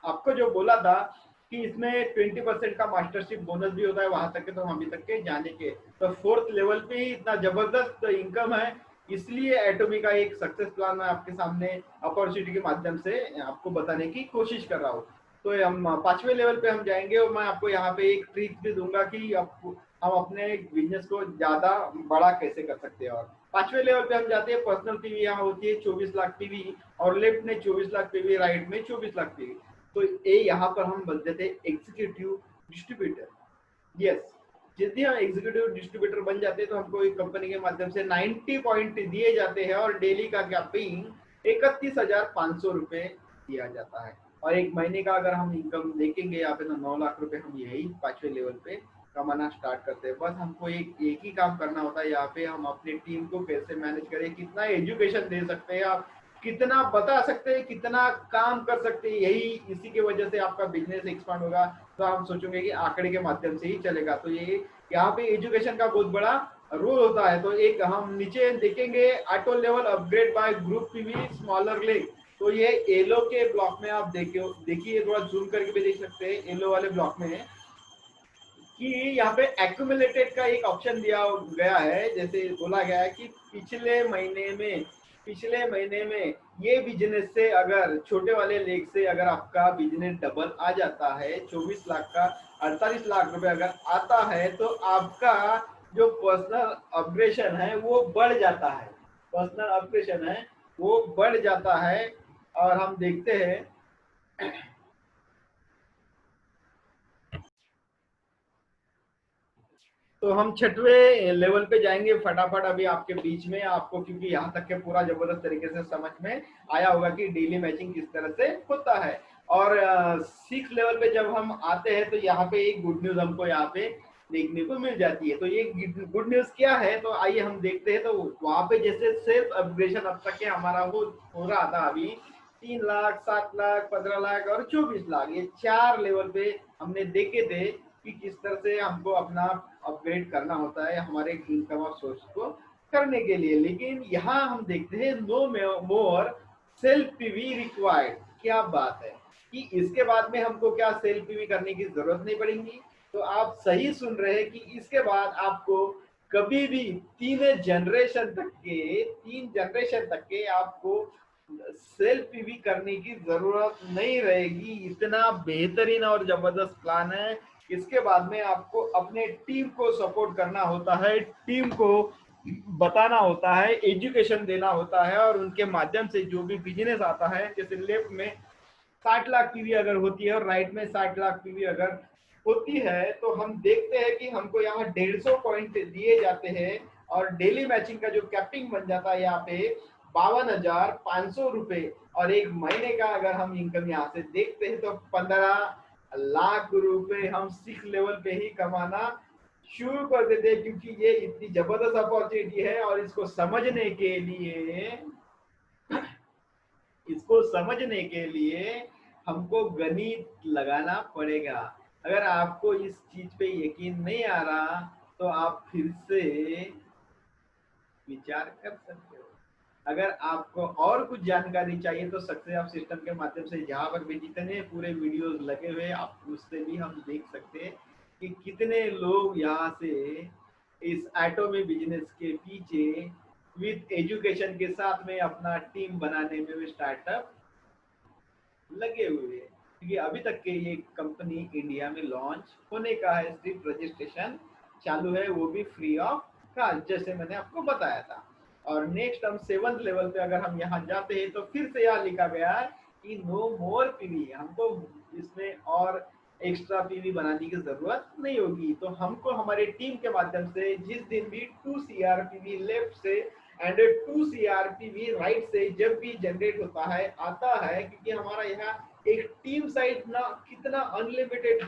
आपको जो बोला था कि इसमें 20% का मास्टरशिप बोनस भी होता है, वहां तक के तो हम अभी तक के जाने के। तो फोर्थ लेवल पे ही इतना जबरदस्त इनकम है, इसलिए एटोमी का एक सक्सेस प्लान मैं आपके सामने अपॉर्चुनिटी के माध्यम से आपको बताने की कोशिश कर रहा हूँ। तो हम 5वें लेवल पे हम जाएंगे और मैं आपको यहाँ पे एक ट्रिक भी दूंगा कि हम अपने बिजनेस को ज्यादा बड़ा कैसे कर सकते हैं। और 5वें लेवल पे हम जाते हैं, पर्सनल पीवी यहाँ होती है 24 लाख पीवी और लेफ्ट में 24 लाख पीवी, राइट में 24 लाख पीवी। तो ये यहाँ पर हम बनते थे एग्जीक्यूटिव डिस्ट्रीब्यूटर। यस, जिस दिन हम एग्जीक्यूटिव डिस्ट्रीब्यूटर बन जाते हैं तो हमको एक कंपनी के माध्यम से 90 पॉइंट दिए जाते हैं और डेली का कैपिंग 31,500 रुपए दिया जाता है। और एक महीने का अगर हम इनकम देखेंगे यहाँ पे तो 9 लाख रुपए हम यही 5वें लेवल पे कमाना स्टार्ट करते हैं। बस हमको एक ही काम करना होता है, यहाँ पे हम अपनी टीम को कैसे मैनेज करें, कितना एजुकेशन दे सकते हैं आप, कितना बता सकते हैं, कितना काम कर सकते हैं, यही इसी की वजह से आपका बिजनेस एक्सपांड होगा। तो हम सोचेंगे कि आंकड़े के माध्यम से ही चलेगा। तो ये यहाँ पे एजुकेशन का बहुत बड़ा रोल होता है। तो एक हम नीचे देखेंगे auto level upgrade bye group PV smaller leg. तो ये येलो के ब्लॉक में आप देखिए थोड़ा जूम करके भी देख सकते हैं, येलो वाले ब्लॉक में है कि यहाँ पे एक्यूमुलेटेड का एक ऑप्शन दिया गया है। जैसे बोला गया है कि पिछले महीने में ये बिजनेस से अगर छोटे वाले लेग से अगर आपका बिजनेस डबल आ जाता है, 24 लाख का 48 लाख रुपए अगर आता है तो आपका जो पर्सनल अपग्रेडेशन है वो बढ़ जाता है, पर्सनल अपग्रेडेशन है वो बढ़ जाता है। और हम देखते हैं तो हम 6वें लेवल पे जाएंगे फटाफट अभी आपके बीच में आपको, क्योंकि यहाँ तक के पूरा जबरदस्त तरीके से समझ में आया होगा कि डेली मैचिंग किस तरह से होता है। और 6 लेवल पे जब हम आते हैं तो यहाँ पे एक गुड न्यूज हमको यहाँ पे देखने को मिल जाती है। तो ये गुड न्यूज क्या है, तो आइए हम देखते हैं। तो वहाँ पे जैसे सेल्फ अपग्रेडेशन अब तक के हमारा हो रहा था अभी 3 लाख, 7 लाख, 15 लाख और 24 लाख, ये 4 लेवल पे हमने देखे थे कि किस तरह से हमको अपना अपग्रेड करना होता है हमारे इनकम ऑफ सोर्स को करने के लिए। लेकिन यहाँ हम देखते हैं no more self PV required. क्या बात है कि इसके बाद में हमको क्या सेल्फ पीवी करने की जरूरत नहीं पड़ेगी। तो आप सही सुन रहे हैं कि इसके बाद आपको कभी भी 3 जनरेशन तक के आपको सेल्फ पीवी करने की जरूरत नहीं रहेगी। इतना बेहतरीन और जबरदस्त प्लान है। इसके बाद में आपको अपने टीम को सपोर्ट करना होता है, टीम को बताना होता है, एजुकेशन देना होता है और उनके माध्यम से जो भी बिजनेस आता है, जैसे लेफ्ट में 60 लाख पीवी अगर होती है और राइट में 60 लाख पीवी अगर होती है, तो हम देखते हैं कि हमको यहाँ 150 पॉइंट दिए जाते हैं और डेली मैचिंग का जो कैपिंग बन जाता है यहाँ पे 52,500 रुपए। और एक महीने का अगर हम इनकम यहाँ से देखते हैं तो 15 लाख रुपए हम 6 लेवल पे ही कमाना शुरू कर देते हैं, क्योंकि ये इतनी जबरदस्त अपॉर्चुनिटी है। और इसको समझने के लिए हमको गणित लगाना पड़ेगा। अगर आपको इस चीज पे यकीन नहीं आ रहा तो आप फिर से विचार कर सकते हो। अगर आपको और कुछ जानकारी चाहिए तो सक्सेस ऑफ सिस्टम के माध्यम से जहां पर भी जितने पूरे वीडियोस लगे हुए आप उससे भी हम देख सकते हैं कि कितने लोग यहाँ से इस एटॉमी बिजनेस के पीछे विद एजुकेशन के साथ में अपना टीम बनाने में भी स्टार्टअप लगे हुए हैं। क्योंकि अभी तक के ये कंपनी इंडिया में लॉन्च होने का है, सिर्फ रजिस्ट्रेशन चालू है, वो भी फ्री ऑफ कॉस्ट, जैसे मैंने आपको बताया था। और नेक्स्ट हम 7th लेवल पे अगर हम यहाँ जाते हैं तो फिर से यहाँ लिखा गया है कि नो मोर पीवी, हमको इसमें और एक्स्ट्रा पीवी बनाने की जरूरत नहीं होगी। तो हमको हमारे टीम के माध्यम से जिस दिन भी 2 CRPV लेफ्ट से एंड 2 CRPV राइट से जब भी जनरेट होता है आता है, क्योंकि हमारा यहाँ एक टीम साइड ना कितना अनलिमिटेड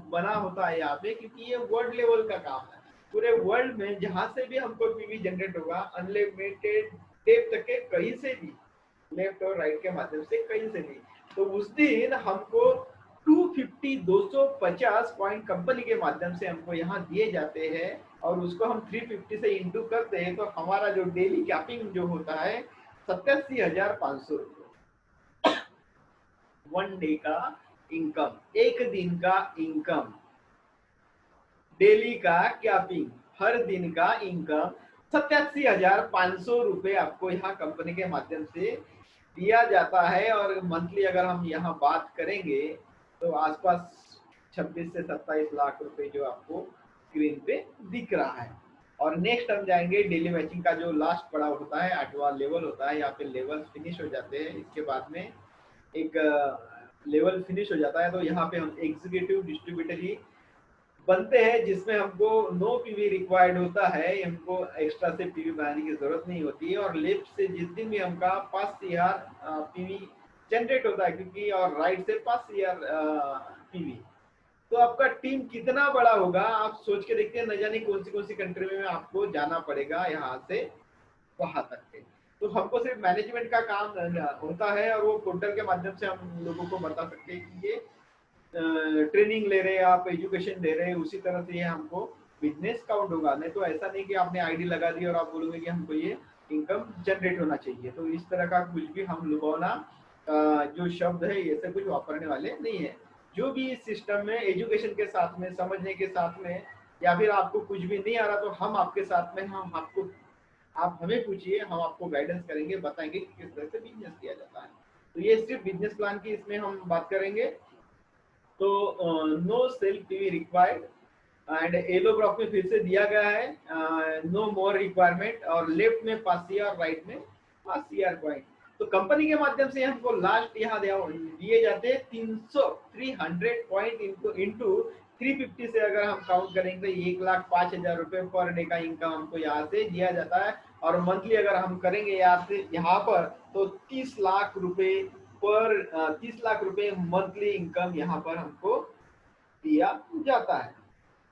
बना होता है यहाँ पे, क्योंकि ये वर्ल्ड लेवल का काम है। पूरे वर्ल्ड में जहां से भी हमको पीवी जनरेट होगा अनलिमिटेड डेप तक के, कहीं से भी लेफ्ट और राइट के माध्यम से कहीं से भी, तो उस दिन हमको 250 पॉइंट कंपनी के माध्यम से हमको यहाँ दिए जाते हैं और उसको हम 350 से इंटू करते हैं तो हमारा जो डेली कैपिंग जो होता है 87,500 रुपये। 1 डे का इनकम, एक दिन का इनकम, डेली का कैपिंग, हर दिन का इनकम 87,500 रुपये आपको यहाँ कंपनी के माध्यम से दिया जाता है। और मंथली अगर हम यहाँ बात करेंगे तो आसपास 26 से 27 लाख रुपए जो आपको स्क्रीन पे दिख रहा है। और नेक्स्ट हम जाएंगे डेली मैचिंग का जो लास्ट पड़ाव होता है 8वां लेवल होता है। यहाँ पे लेवल फिनिश हो जाते हैं, इसके बाद में एक लेवल फिनिश हो जाता है तो यहाँ पे हम एग्जीक्यूटिव डिस्ट्रीब्यूटर ही बनते हैं, जिसमें हमको नो पीवी रिक्वायर्ड होता है, हमको एक्स्ट्रा से पीवी बनाने की जरूरत नहीं होती है। और लेफ्ट से जिस दिन भी हमका 5 CR पीवी जनरेट होता है, क्योंकि और राइट से 5 CR पीवी, तो आपका टीम कितना बड़ा होगा आप सोच के देखते हैं। न जाने कौन सी कंट्री में आपको जाना पड़ेगा यहाँ से वहां तक के। तो हमको सिर्फ मैनेजमेंट का काम होता है और वो पोर्टल के माध्यम से हम लोगों को बता सकते हैं कि ये ट्रेनिंग ले रहे हैं आप, एजुकेशन दे रहे हैं, उसी तरह से ये हमको बिजनेस काउंट होगा। नहीं तो ऐसा नहीं कि आपने आईडी लगा दी और आप बोलोगे कि हमको ये इनकम जनरेट होना चाहिए। तो इस तरह का कुछ भी हम लुभावना जो शब्द है ये सब कुछ वापरने वाले नहीं है। जो भी इस सिस्टम में एजुकेशन के साथ में, समझने के साथ में, या फिर आपको कुछ भी नहीं आ रहा तो हम आपके साथ में, हम आपको, आप हमें पूछिए, हम आपको गाइडेंस करेंगे, बताएंगे कि किस तरह से बिजनेस किया जाता है। तो ये सिर्फ बिजनेस प्लान की इसमें हम बात करेंगे। तो no self PV required and yellow block में फिर से दिया गया है नो मोर रिक्वायरमेंट, और लेफ्ट में 5 CR, राइट में 5 CR पॉइंट। तो कंपनी के माध्यम से हमको लास्ट यहाँ दिए जाते हैं 300 पॉइंट इंटू 350 से अगर हम काउंट करेंगे तो 1,05,000 रुपए पर डे का इनकम हमको यहाँ से दिया जाता है। और मंथली अगर हम करेंगे यहाँ से यहाँ पर तो 30 लाख रुपए पर 30 लाख रुपए मंथली इनकम यहाँ पर हमको दिया जाता है।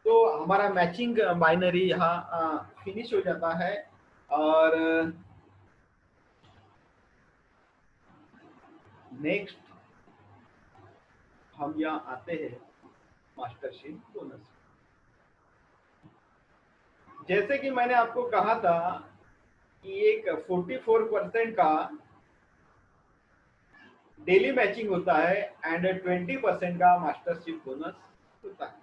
तो हमारा मैचिंग बाइनरी यहाँ फिनिश हो जाता है। और नेक्स्ट हम यहाँ आते हैं मास्टरशिप बोनस। जैसे कि मैंने आपको कहा था कि एक 44% का डेली मैचिंग होता है एंड 20% का मास्टरशिप बोनस होता है।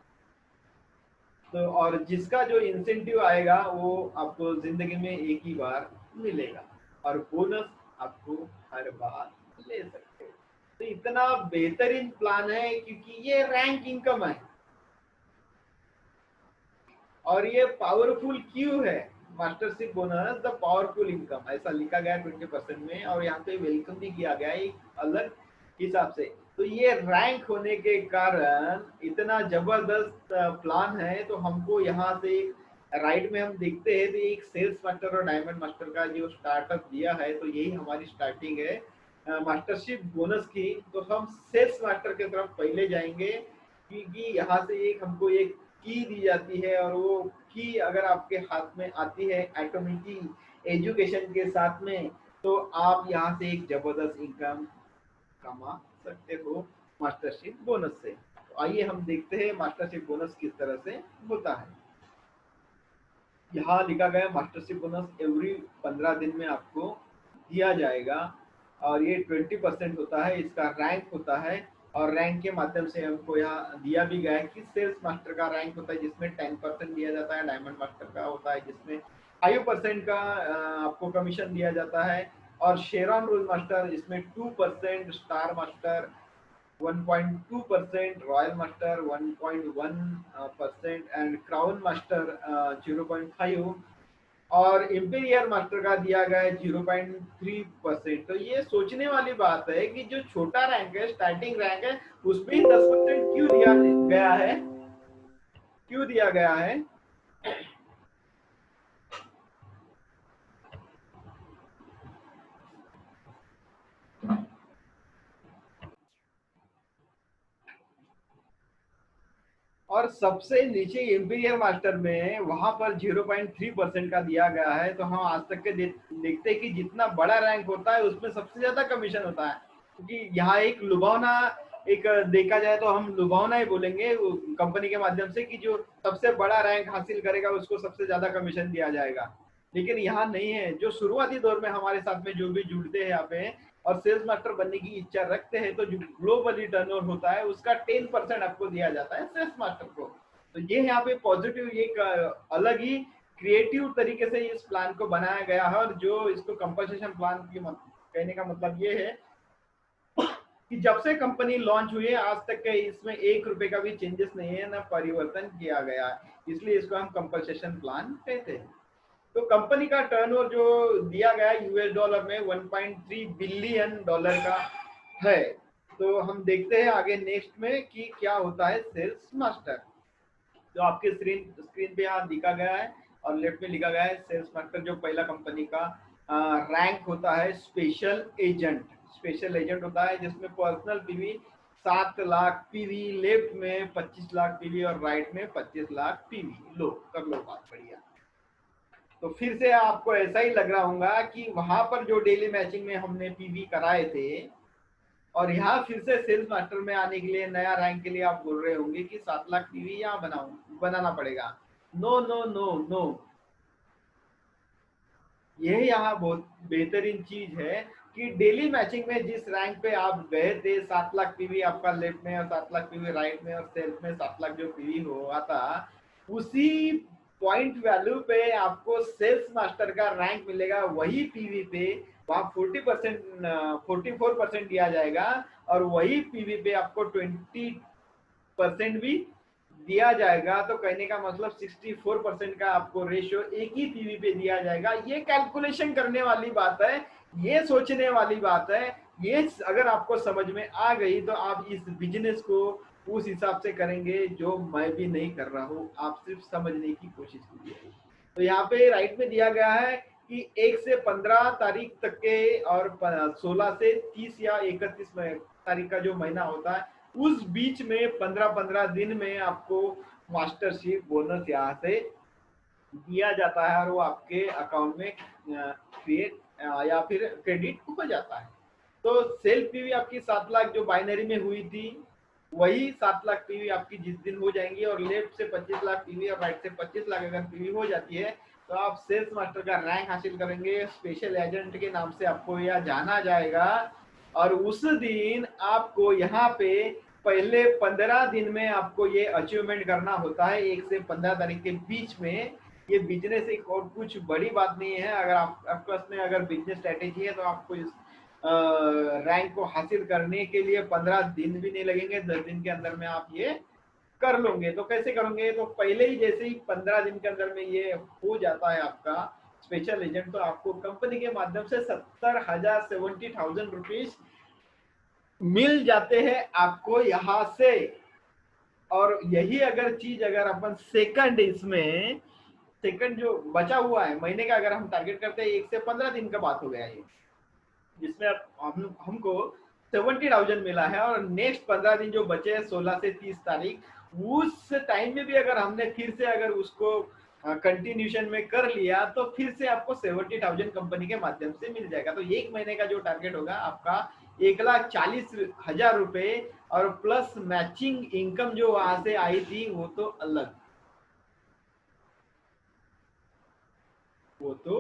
तो और जिसका जो इंसेंटिव आएगा वो आपको जिंदगी में एक ही बार मिलेगा और बोनस आपको हर बार ले सकते हो। तो इतना बेहतरीन प्लान है क्योंकि ये रैंक इनकम है और ये पावरफुल क्यों है। Mastership bonus the powerful income ऐसा लिखा गया 20% में और यहाँ पे वेलकम भी किया गया है एक अलग हिसाब से। तो ये रैंक होने के कारण इतना जबरदस्त प्लान है। तो हमको यहाँ से राइट में हम देखते हैं तो एक सेल्स मास्टर और डायमंड मास्टर का जो स्टार्टअप दिया है तो यही हमारी स्टार्टिंग है मास्टरशिप बोनस की। तो हम सेल्स मास्टर की तरफ पहले जाएंगे क्योंकि यहाँ से एक हमको एक की दी जाती है और वो की अगर आपके हाथ में आती है एटॉमिक एजुकेशन के साथ में तो आप यहाँ से एक जबरदस्त इनकम कमा सकते हो मास्टरशिप बोनस से। तो आइए हम देखते हैं मास्टरशिप बोनस किस तरह से होता है। यहाँ लिखा गया मास्टरशिप बोनस एवरी 15 दिन में आपको दिया जाएगा और ये 20% होता है। इसका रैंक होता है और रैंक के माध्यम से हमको यहाँ दिया भी गया है कि सेल्स मास्टर का रैंक होता है जिसमें 10% दिया जाता है, डायमंड मास्टर का होता है जिसमें 5% का आपको कमीशन दिया जाता है और शेरॉन रोज मास्टर इसमें 2%, star master 1.2%, royal master 1.1% and crown master 0.5 और इंपीरियर मास्टर का दिया गया है 0.3%। तो ये सोचने वाली बात है कि जो छोटा रैंक है, स्टार्टिंग रैंक है, उसमें ही 10% क्यों दिया गया है, क्यों दिया गया है। और सबसे नीचे इंपीरियर मास्टर में वहां पर 0.3% का दिया गया है। तो हम आज तक के देखते हैं कि जितना बड़ा रैंक होता है उसमें सबसे ज्यादा कमीशन होता है क्योंकि यहाँ एक लुभावना एक देखा जाए तो हम लुभावना ही बोलेंगे कंपनी के माध्यम से कि जो सबसे बड़ा रैंक हासिल करेगा उसको सबसे ज्यादा कमीशन दिया जाएगा। लेकिन यहाँ नहीं है। जो शुरुआती दौर में हमारे साथ में जो भी जुड़ते हैं यहाँ पे और सेल्स मास्टर बनने की इच्छा रखते हैं तो जो ग्लोबली टर्नओवर होता है उसका 10% आपको दिया जाता है सेल्स मास्टर को। तो ये यहाँ पे पॉजिटिव एक अलग ही क्रिएटिव तरीके से इस प्लान को बनाया गया है। और जो इसको कंपनसेशन प्लान की कहने का मतलब ये है कि जब से कंपनी लॉन्च हुई है आज तक के इसमें 1 रुपए का भी चेंजेस नहीं है, ना परिवर्तन किया गया है, इसलिए इसको हम कंपनसेशन प्लान कहते हैं। तो कंपनी का टर्नओवर जो दिया गया है यूएस डॉलर में 1.3 बिलियन डॉलर का है। तो हम देखते हैं आगे नेक्स्ट में कि क्या होता है सेल्स मास्टर। तो आपके स्क्रीन पे यहाँ लिखा गया है और लेफ्ट में लिखा गया है सेल्स मास्टर जो पहला कंपनी का रैंक होता है स्पेशल एजेंट। स्पेशल एजेंट होता है जिसमें personal PV 7 lakh PV, left में 25 लाख पीवी और राइट में 25 लाख पीवी। लो कर लो बात बढ़िया। तो फिर से आपको ऐसा ही लग रहा होगा कि वहां पर जो डेली मैचिंग में हमने पीवी कराए थे और यहाँ फिर से सेल्स मास्टर में आने के लिए नया रैंक के लिए आप बोल रहे होंगे कि 7 लाख पीवी यहाँ बनाना पड़ेगा। नो नो नो नो, यह यहाँ बहुत बेहतरीन चीज है कि डेली मैचिंग में जिस रैंक पे आप गए थे 7 लाख पीवी आपका लेफ्ट में और 7 लाख पीवी राइट में और सेल्स में 7 लाख जो पीवी हुआ था उसी पॉइंट वैल्यू पे आपको सेल्स मास्टर का रैंक मिलेगा। वही पीवी पे वहाँ 44% दिया जाएगा और वही पीवी पे आपको 20% भी दिया जाएगा। तो कहने का मतलब 64% का आपको रेशियो एक ही पीवी पे दिया जाएगा। ये कैलकुलेशन करने वाली बात है, ये सोचने वाली बात है। ये अगर आपको समझ में आ गई तो आप इस बिजनेस को उस हिसाब से करेंगे जो मैं भी नहीं कर रहा हूँ। आप सिर्फ समझने की कोशिश कीजिए। तो यहाँ पे राइट में दिया गया है कि 1 से 15 तारीख तक के और 16 से 30 या 31 तारीख का जो महीना होता है, उस बीच में 15-15 दिन में आपको मास्टरशिप बोनस यहाँ से दिया जाता है और वो आपके अकाउंट में क्रिएट या फिर क्रेडिट हो जाता है। तो सेल्फ पीवी आपकी 7 लाख जो बाइनरी में हुई थी, वही 7 लाख पीवी आपकी जिस दिन हो जाएंगी, और लेफ्ट से 25 लाख पीवी और राइट से 25 लाख अगर पीवी हो जाती है तो आप सेल्स मास्टर का रैंक हासिल करेंगे। स्पेशल एजेंट के नाम से आपको यह जाना जाएगा, और उस दिन आपको यहाँ पे पहले 15 दिन में आपको ये अचीवमेंट करना होता है, 1 से 15 तारीख के बीच में। ये बिजनेस एक और कुछ बड़ी बात नहीं है। अगर आपके पास में अगर बिजनेस स्ट्रेटेजी है तो आपको इस रैंक को हासिल करने के लिए 15 दिन भी नहीं लगेंगे, 10 दिन के अंदर में आप ये कर लोगे। तो कैसे करोगे? तो पहले ही जैसे ही 15 दिन के अंदर में ये हो जाता है आपका स्पेशल एजेंट, तो आपको कंपनी के माध्यम से 70,000 70,000 रुपीज मिल जाते हैं आपको यहाँ से। और यही अगर चीज अगर अपन सेकंड इसमें सेकंड जो बचा हुआ है महीने का अगर हम टारगेट करते हैं, 1 से 15 दिन का बात हो गया ये, जिसमें हमको 70,000 मिला है, और नेक्स्ट 15 दिन जो बचे हैं 16 से 30 तारीख, उस टाइम में भी अगर हमने फिर से अगर उसको कंटिन्यूशन में कर लिया तो फिर से आपको 70,000 कंपनी के माध्यम से मिल जाएगा। तो एक महीने का जो टारगेट होगा आपका 1,40,000 रुपए, और प्लस मैचिंग इनकम जो वहां से आई थी वो तो अलग, वो तो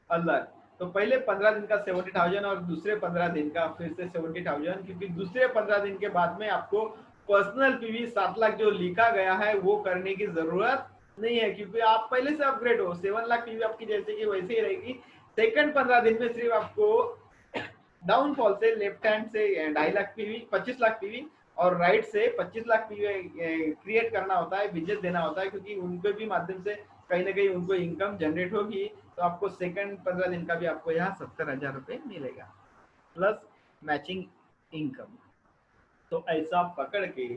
अलग। तो पहले 15 दिन का 70,000 और दूसरे 15 दिन का फिर से 70,000, क्योंकि दूसरे 15 दिन के बाद में आपको पर्सनल पीवी 7 लाख जो लिखा गया है वो करने की जरूरत नहीं है, क्योंकि आप पहले से अपग्रेड हो। 7 लाख पीवी आपकी जैसे कि वैसे ही रहेगी। सेकंड 15 दिन में सिर्फ आपको डाउनफॉल से लेफ्ट हैंड से 2.5 लाख पीवी 25 लाख पीवी और राइट से 25 लाख पीवी क्रिएट करना होता है, बिजनेस देना होता है, क्योंकि उनके भी माध्यम से कहीं ना कहीं उनको इनकम जनरेट होगी। तो आपको सेकंड 15 दिन का भी आपको यहाँ 70,000 रुपए मिलेगा प्लस मैचिंग इनकम। तो ऐसा पकड़ के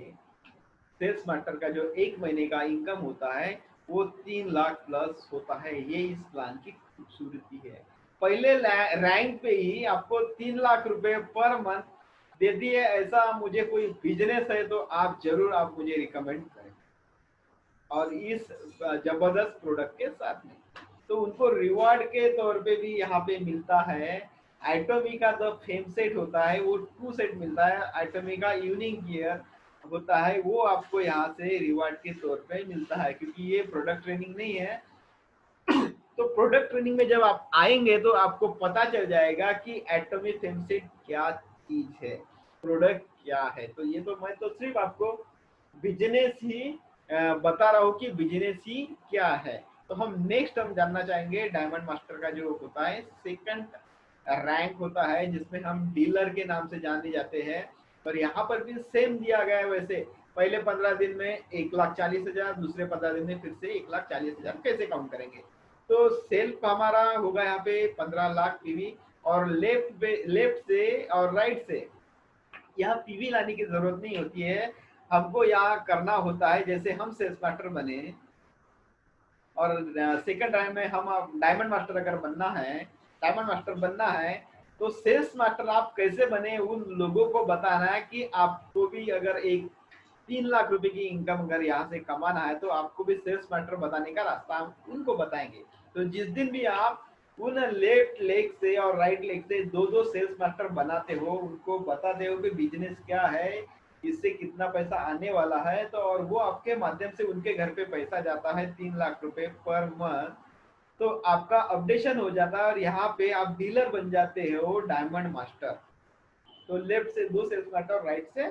सेल्स मास्टर का जो एक महीने का इनकम होता है वो 3 लाख प्लस होता है। ये इस प्लान की खूबसूरती है। पहले रैंक पे ही आपको 3 लाख रुपए पर मंथ दे दिए। ऐसा मुझे कोई बिजनेस है तो आप जरूर आप मुझे रिकमेंड करें, और इस जबरदस्त प्रोडक्ट के साथ में। तो उनको रिवार्ड के तौर पे भी यहाँ पे मिलता है। एटॉमी का जो फेम सेट होता है वो 2 सेट मिलता है। एटॉमी का इवनिंग गियर होता है वो आपको यहाँ से रिवार्ड के तौर पे मिलता है, क्योंकि ये प्रोडक्ट ट्रेनिंग नहीं है। तो प्रोडक्ट ट्रेनिंग में जब आप आएंगे तो आपको पता चल जाएगा कि एटॉमी फेम सेट क्या चीज है, प्रोडक्ट क्या है। तो ये तो मैं तो सिर्फ आपको बिजनेस ही बता रहा हूँ कि बिजनेस ही क्या है। तो हम नेक्स्ट हम जानना चाहेंगे डायमंड मास्टर का जो होता है सेकंड रैंक होता है, जिसमें हम डीलर के नाम से जाने जाते हैं। और यहाँ पर भी सेम दिया गया है वैसे। पहले 15 दिन में 1,40,000, दूसरे 15 दिन में फिर से 1,40,000। कैसे काउंट करेंगे? तो सेल्फ हमारा होगा यहाँ पे 15 लाख पीवी, और लेफ्ट से और राइट से यहाँ पीवी लाने की जरूरत नहीं होती है। हमको यहाँ करना होता है, जैसे हम सेल्स मास्टर बने और सेकंड टाइम में हम डायमंड मास्टर अगर बनना है, डायमंड मास्टर बनना है, तो सेल्स मास्टर आप कैसे बने उन लोगों को बताना है कि आपको भी अगर एक 3 लाख रुपए की इनकम अगर यहाँ से कमाना है तो आपको भी सेल्स मास्टर बताने का रास्ता हम उनको बताएंगे। तो जिस दिन भी आप उन लेफ्ट लेग से और राइट लेग से दो दो सेल्स मास्टर बनाते हो, उनको बताते हो कि बिजनेस क्या है, इससे कितना पैसा आने वाला है, तो और वो आपके माध्यम से उनके घर पे पैसा जाता है 3 लाख रुपए पर मंथ। तो आपका अपडेशन हो जाता है और यहाँ पे आप डीलर बन जाते हो डायमंड मास्टर। तो लेफ्ट से 2 सेल्स मास्टर और राइट से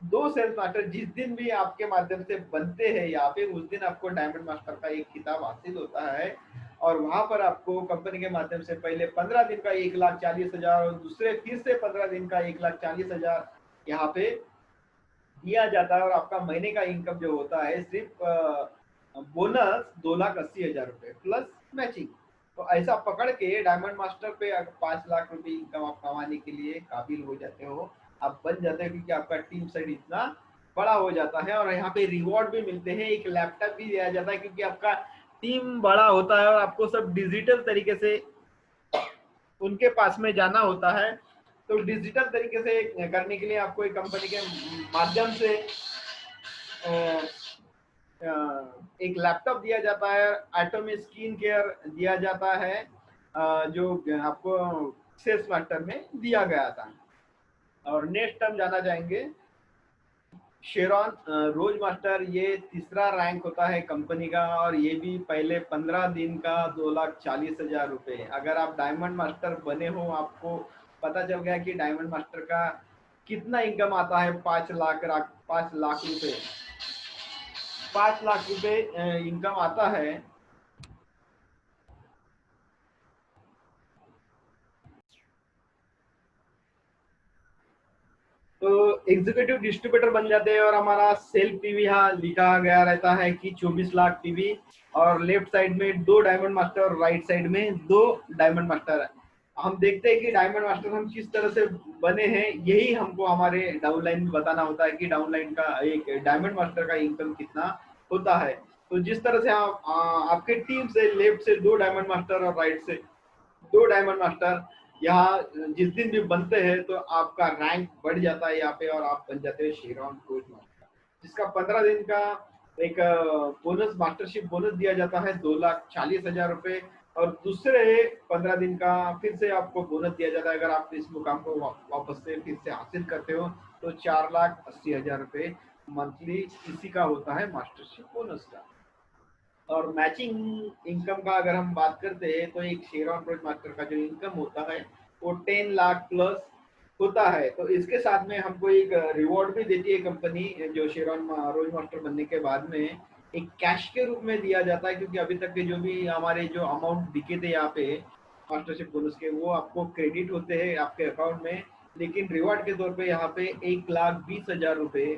2 सेल्स मास्टर जिस दिन भी आपके माध्यम से बनते हैं यहाँ पे, उस दिन आपको डायमंड मास्टर का एक खिताब हासिल होता है। और वहां पर आपको कंपनी के माध्यम से पहले 15 दिन का 1,40,000 और दूसरे फिर से 15 दिन का 1,40,000 यहाँ पे दिया जाता है। और आपका महीने का इनकम जो होता है सिर्फ बोनस 2,80,000 रुपए प्लस मैचिंग। तो ऐसा पकड़ के डायमंड मास्टर पे 5 लाख रुपए इनकम आप कमाने के लिए काबिल हो जाते हो, आप बन जाते हो, क्योंकि आपका टीम सेट इतना बड़ा हो जाता है। और यहाँ पे रिवॉर्ड भी मिलते हैं, एक लैपटॉप भी दिया जाता है, क्योंकि आपका टीम बड़ा होता है और आपको सब डिजिटल तरीके से उनके पास में जाना होता है। तो डिजिटल तरीके से करने के लिए आपको एक कंपनी के माध्यम से एक लैपटॉप दिया जाता है, एटॉमी स्किन केयर दिया जाता है, जो आपको सेल्स मास्टर में दिया गया था। और नेक्स्ट हम जाना चाहेंगे शेरॉन रोज मास्टर। ये तीसरा रैंक होता है कंपनी का और ये भी पहले 15 दिन का 2,40,000 रुपये। अगर आप डायमंड मास्टर बने हो, आपको पता चल गया कि डायमंड मास्टर का कितना इनकम आता है, 5 लाख रुपए, 5 लाख रुपए इनकम आता है। तो एग्जीक्यूटिव डिस्ट्रीब्यूटर बन जाते हैं और हमारा सेल पीवी यहाँ लिखा गया रहता है कि 24 लाख पीवी, और लेफ्ट साइड में 2 डायमंड मास्टर और राइट साइड में 2 डायमंड मास्टर। हम देखते हैं कि डायमंड मास्टर हम किस तरह से बने हैं, यही हमको हमारे डाउनलाइन में बताना होता है कि डाउनलाइन का एक डायमंड मास्टर का इनकम कितना होता है। तो जिस तरह से आपके टीम से लेफ्ट से 2 डायमंड मास्टर और राइट से 2 डायमंड मास्टर यहाँ जिस दिन भी बनते हैं तो आपका रैंक बढ़ जाता है यहाँ पे और आप बन जाते हैं शेरॉन रोज मास्टर, जिसका 15 दिन का एक बोनस, मास्टरशिप बोनस दिया जाता है 2,40,000 रुपये। और दूसरे 15 दिन का फिर से आपको बोनस दिया जाता है। अगर आप इस मुकाम को वापस से फिर से हासिल करते हो तो 4,80,000 रुपये मंथली इसी का होता है मास्टरशिप बोनस का। और मैचिंग इनकम का अगर हम बात करते हैं तो एक शेरॉन रोज मास्टर का जो इनकम होता है वो 10 लाख प्लस होता है। तो इसके साथ में हमको एक रिवॉर्ड भी देती है कंपनी, जो शेरॉन रोज मास्टर बनने के बाद में एक कैश के रूप में दिया जाता है, क्योंकि अभी तक के जो भी हमारे जो अमाउंट दिखे थे यहाँ पे मास्टरशिप बोनस के, वो आपको क्रेडिट होते हैं आपके अकाउंट में। लेकिन रिवॉर्ड के तौर पे यहाँ पे 1,20,000 रुपये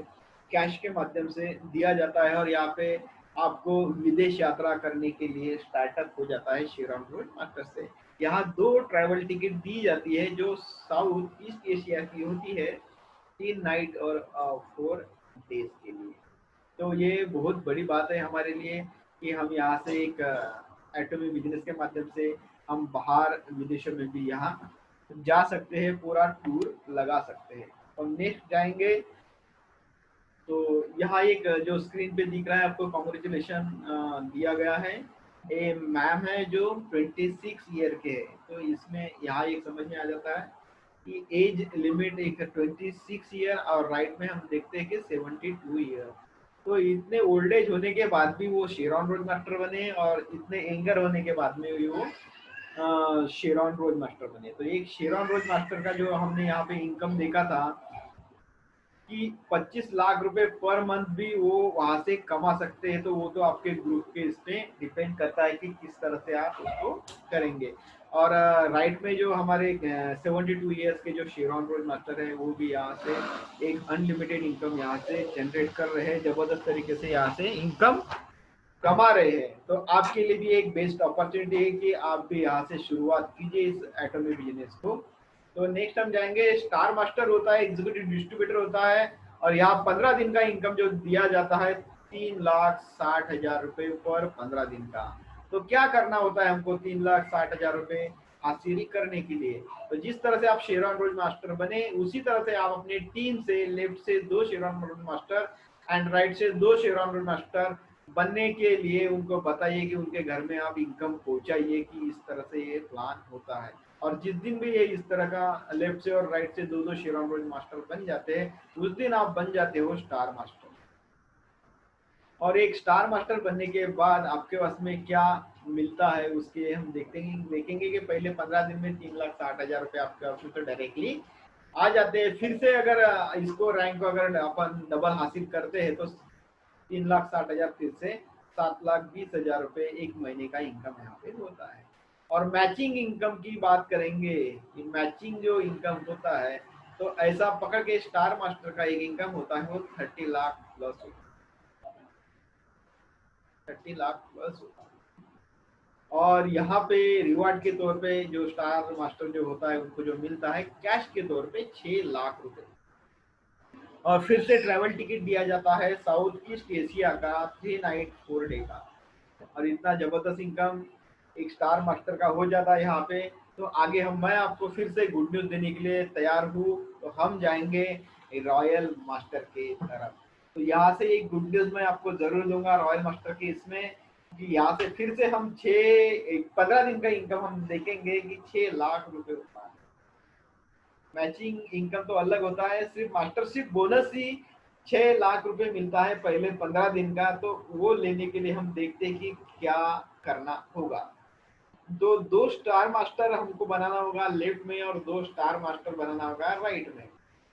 कैश के माध्यम से दिया जाता है और यहाँ पे आपको विदेश यात्रा करने के लिए स्टार्टअप हो जाता है शेरॉन रोज मास्टर से। यहाँ 2 ट्रैवल टिकट दी जाती है जो साउथ ईस्ट एशिया की होती है, 3 नाइट और 4 डेज के लिए। तो ये बहुत बड़ी बात है हमारे लिए कि हम यहाँ से एक एटॉमी बिजनेस के माध्यम से हम बाहर विदेशों में भी यहाँ जा सकते हैं, पूरा टूर लगा सकते हैं। और नेक्स्ट जाएंगे तो यहाँ एक जो स्क्रीन पे दिख रहा है आपको कॉन्ग्रेचुलेशन दिया गया है। ये मैम है जो 26 ईयर के है। तो इसमें यहाँ एक समझ में आ जाता है कि एज लिमिट एक 26 ईयर और राइट में हम देखते हैं कि 72 ईयर। तो इतने ओल्ड एज होने के बाद भी वो शेरॉन रोज मास्टर बने और इतने एंगर होने के बाद में भी वो शेरॉन रोज मास्टर बने। तो एक शेरॉन रोज मास्टर का जो हमने यहाँ पे इनकम देखा था कि 25 लाख रुपए पर मंथ भी वो वहां से कमा सकते हैं। तो वो तो आपके ग्रुप के इस पे डिपेंड करता है कि किस तरह से आप उसको करेंगे। और राइट में जो हमारे 72 ईयर्स के जो शेरॉन रोज मास्टर है वो भी यहाँ से एक अनलिमिटेड इनकम यहाँ से जनरेट कर रहे हैं, जबरदस्त तरीके से यहाँ से इनकम कमा रहे हैं। तो आपके लिए भी एक बेस्ट अपॉर्चुनिटी है कि आप भी यहाँ से शुरुआत कीजिए इस एटॉमी बिजनेस को। तो नेक्स्ट हम जाएंगे स्टार मास्टर होता है, एग्जीक्यूटिव डिस्ट्रीब्यूटर होता है और यहाँ 15 दिन का इनकम जो दिया जाता है 3,60,000 रुपये पर 15 दिन का। तो क्या करना होता है हमको 3,60,000 रुपये हासिल करने के लिए? तो जिस तरह से आप शेरॉन रोज मास्टर बने उसी तरह से आप अपने टीम से लेफ्ट से 2 Sharon rose master and right से 2 शेरॉन रोज मास्टर बनने के लिए उनको बताइए कि उनके घर में आप इनकम पहुंचाइए कि इस तरह से ये प्लान होता है। और जिस दिन भी ये इस तरह का लेफ्ट से और राइट से 2-2 शेरॉन रोज मास्टर बन जाते हैं उस दिन आप बन जाते हो स्टार मास्टर। और एक स्टार मास्टर बनने के बाद आपके पास में क्या मिलता है उसके हम देखेंगे कि पहले 15 दिन में 3,60,000 रुपये आपके पास में तो डायरेक्टली आ जाते हैं। फिर से अगर इसको रैंक को अगर अपन डबल हासिल करते हैं तो 3,60,000 फिर से 7,20,000 रुपये एक महीने का इनकम यहाँ पे होता है। और मैचिंग इनकम की बात करेंगे कि मैचिंग जो इनकम होता है तो ऐसा पकड़ के स्टार मास्टर का एक इनकम होता है वो 30 लाख प्लस होता है, 30 लाख प्लस होता है। और यहाँ पे रिवार्ड के तौर पे जो स्टार मास्टर जो होता है उनको जो मिलता है कैश के तौर पे 6 लाख रुपए। और फिर से ट्रैवल टिकट दिया जाता है साउथ ईस्ट एशिया का 3 नाइट 4 डे का। और इतना जबरदस्त इनकम एक स्टार मास्टर का हो जाता है यहाँ पे, तो आगे मैं आपको फिर से गुड न्यूज़ देने के लिए तैयार हूँ। तो हम जाएंगे रॉयल मास्टर के तरफ। तो यहाँ से एक गुड न्यूज़ मैं आपको ज़रूर दूंगा रॉयल मास्टर की इसमें, कि यहाँ से फिर से हम 15 दिन का इनकम हम देखेंगे कि 6 लाख रुपए होता है। मैचिंग इनकम तो अलग होता है, सिर्फ मास्टरशिप बोनस ही 6 लाख रुपए मिलता है पहले 15 दिन का। तो वो लेने के लिए हम देखते हैं कि क्या करना होगा। दो स्टार मास्टर हमको बनाना होगा लेफ्ट में, और 2 स्टार मास्टर बनाना होगा राइट में।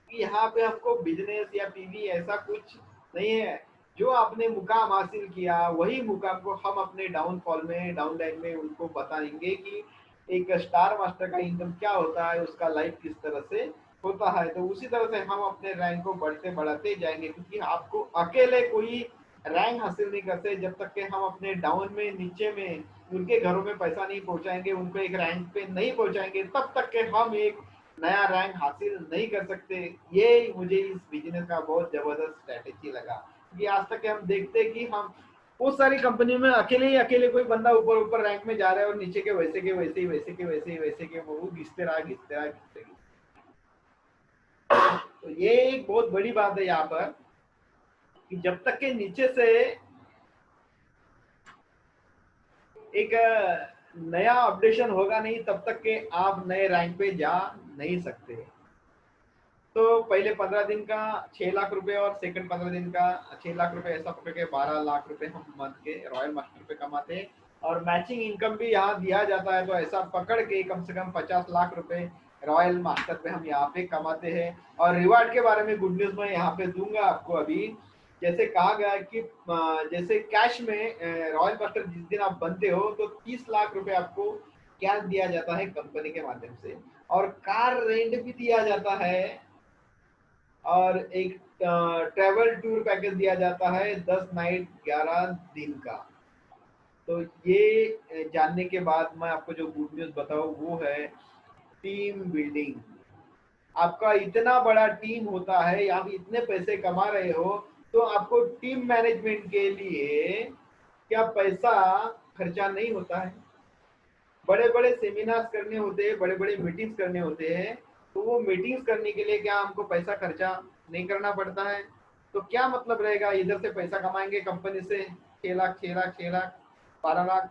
यहाँ पे हमको बिजनेस या पीवी ऐसा कुछ नहीं है। जो आपने मुकाम हासिल किया वही मुकाम को हम अपने डाउनफॉल में, डाउनलाइन में उनको बताएंगे कि एक स्टार मास्टर का इनकम क्या होता है, उसका लाइफ किस तरह से होता है। तो उसी तरह से हम अपने रैंक को बढ़ते बढ़ाते जाएंगे, क्योंकि आपको अकेले कोई रैंक हासिल नहीं करते जब तक कि हम अपने डाउन में, नीचे में, उनके घरों में पैसा नहीं पहुंचाएंगे, उनको एक रैंक पे नहीं पहुंचाएंगे, तब तक के हम एक नया रैंक हासिल नहीं कर सकते। ये मुझे इस बिजनेस का बहुत जबरदस्त स्ट्रेटेजी लगा, क्योंकि आज तक हम देखते कि हम बहुत सारी कंपनी में अकेले ही अकेले कोई बंदा ऊपर ऊपर रैंक में जा रहा है, और नीचे के वैसे के वैसे ही, वैसे के वैसे ही, वैसे के वो घिसते रहा, घिसते रहा, घिसते रहा। तो ये एक बहुत बड़ी बात है यहाँ पर, कि जब तक के नीचे से एक नया अपडेशन होगा नहीं, तब तक के आप नए रैंक पे जा नहीं सकते। तो पहले 15 दिन का 6 लाख रुपए, और सेकंड 15 दिन का 6 लाख रुपए, ऐसा पकड़ के 12 लाख रुपए हम मंथ के रॉयल मास्टर पे कमाते हैं। और मैचिंग इनकम भी यहाँ दिया जाता है, तो ऐसा पकड़ के कम से कम 50 लाख रुपए रॉयल मास्टर पे हम यहाँ पे कमाते हैं। और रिवार्ड के बारे में गुड न्यूज मैं यहाँ पे दूंगा आपको अभी। जैसे कहा गया कि जैसे कैश में रॉयल मास्टर जिस दिन आप बनते हो तो 30 लाख रुपए आपको कैश दिया जाता है कंपनी के माध्यम से, और कार रेंट भी दिया जाता है, और एक ट्रैवल टूर पैकेज दिया जाता है 10 नाइट 11 दिन का। तो ये जानने के बाद मैं आपको जो गुड न्यूज़ बताऊँ वो है टीम बिल्डिंग। आपका इतना बड़ा टीम होता है, आप इतने पैसे कमा रहे हो, तो आपको टीम मैनेजमेंट के लिए क्या पैसा खर्चा नहीं होता है? बड़े बड़े सेमिनार्स करने होते हैं, बड़े बड़े मीटिंग्स करने होते हैं, तो वो मीटिंग्स करने के लिए क्या हमको पैसा खर्चा नहीं करना पड़ता है? तो क्या मतलब रहेगा, इधर से पैसा कमाएंगे कंपनी से 6 लाख, 6 लाख, 6 लाख, 12 लाख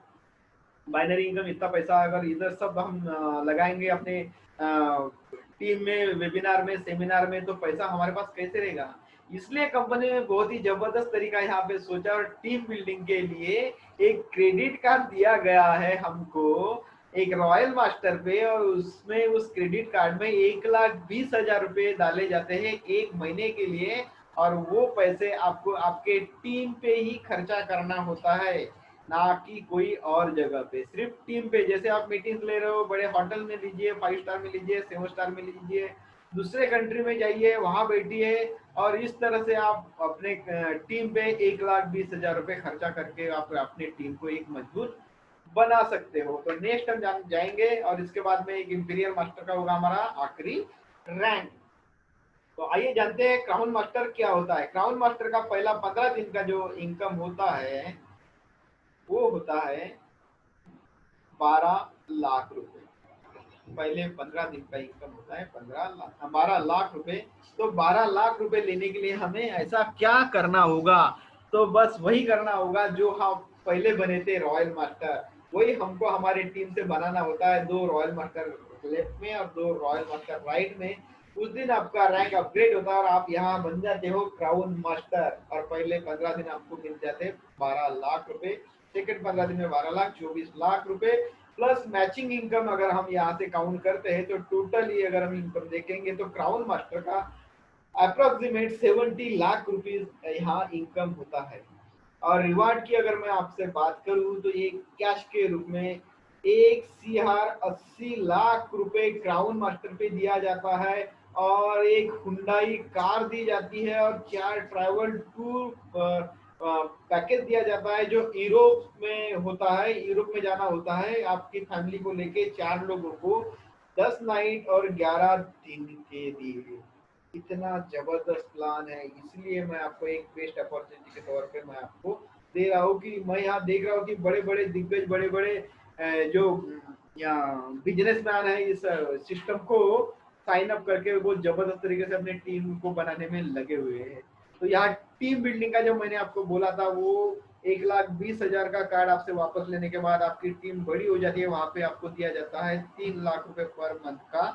बाइनरी इनकम, इतना पैसा अगर इधर सब हम लगाएंगे अपने टीम में, वेबिनार में, सेमिनार में, तो पैसा हमारे पास कैसे रहेगा? इसलिए कंपनी ने बहुत ही जबरदस्त तरीका यहाँ पे सोचा, और टीम बिल्डिंग के लिए एक क्रेडिट कार्ड दिया गया है हमको एक रॉयल मास्टर पे, और उसमें उस क्रेडिट कार्ड में 1,20,000 रुपए डाले जाते हैं 1 महीने के लिए। और वो पैसे आपको आपके टीम पे ही खर्चा करना होता है, ना कि कोई और जगह पे, सिर्फ टीम पे। जैसे आप मीटिंग ले रहे हो, बड़े होटल में लीजिए, 5 स्टार में लीजिए, 7 स्टार में लीजिए, दूसरे कंट्री में जाइए, वहां बैठिए, और इस तरह से आप अपने टीम पे 1,20,000 रुपए खर्चा करके आप अपने टीम को एक मजबूत बना सकते हो। तो नेक्स्ट हम जाएंगे, और इसके बाद में एक इंपीरियल मास्टर का होगा हमारा आखिरी रैंक। तो आइए जानते हैं क्राउन मास्टर क्या होता है। क्राउन मास्टर का पहला 15 दिन का जो इनकम होता है वो होता है 12 लाख रुपए। पहले 15 दिन का इनकम होता है 15 लाख, 12 लाख रुपए। तो 12 लाख रुपए लेने के लिए हमें ऐसा क्या करना होगा? तो बस वही करना होगा जो हम पहले बने थे रॉयल मास्टर, वही हमको हमारे टीम से बनाना होता है। 2 रॉयल मास्टर लेफ्ट में और 2 रॉयल मास्टर राइट में। उस दिन आपका रैंक अपग्रेड होता है और आप यहाँ बन जाते हो क्राउन मास्टर, और पहले 15 दिन आपको मिल जाते 12 लाख रुपए, सेकंड 15 दिन में 12 लाख, 24 लाख रुपए, प्लस मैचिंग इनकम अगर हम यहाँ से काउंट करते हैं, तो टोटली अगर हम इनकम देखेंगे तो क्राउन मास्टर का अप्रोक्सीमेट 70 लाख रुपीज यहाँ इनकम होता है। और रिवार्ड की अगर मैं आपसे बात करूं तो ये कैश के रूप में 1,80 लाख रुपए क्राउन मास्टर पे दिया जाता है, और एक हुंडई कार दी जाती है, और 4 ट्रैवल टूर पैकेज दिया जाता है जो यूरोप में होता है। यूरोप में जाना होता है आपकी फैमिली को लेके 4 लोगों को 10 नाइट और 11 दिन के लिए। इतना जबरदस्त प्लान है, इसलिए मैं आपको एक बेस्ट अपॉर्चुनिटी के तौर पे मैं आपको दे रहा हूँ कि मैं यहाँ देख रहा हूँ कि बड़े बड़े दिग्गज, बड़े बड़े जो यहाँ बिजनेसमैन है, इस सिस्टम को साइन अप करके वो जबरदस्त तरीके से अपने टीम को बनाने में लगे हुए हैं। तो यहाँ टीम बिल्डिंग का जो मैंने आपको बोला था, वो 1,20,000 का कार्ड आपसे वापस लेने के बाद आपकी टीम बड़ी हो जाती है, वहां पे आपको दिया जाता है 3 लाख रुपए पर मंथ का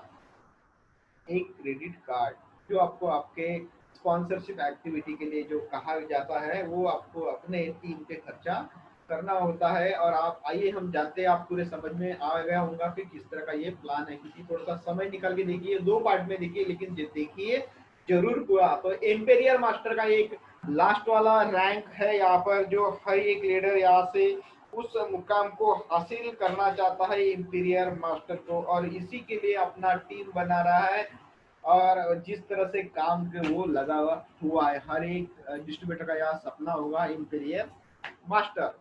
एक क्रेडिट कार्ड, जो आपको आपके स्पॉन्सरशिप एक्टिविटी के लिए जो कहा जाता है, वो आपको अपने टीम पे खर्चा करना होता है। और आप आइए हम जानते हैं, आप पूरे समझ में आ गया होगा कि किस तरह का ये प्लान है, क्योंकि थोड़ा सा समय निकाल के देखिए, 2 पार्ट में देखिए, लेकिन देखिए जरूर पूरा। तो एम्पेरियर मास्टर का एक लास्ट वाला रैंक है यहाँ पर, जो हर एक लीडर यहाँ से उस मुकाम को हासिल करना चाहता है इंपीरियर मास्टर को, और इसी के लिए अपना टीम बना रहा है। और जिस तरह से काम के वो लगा हुआ है, हर एक डिस्ट्रीब्यूटर का यह सपना होगा इंपीरियर मास्टर।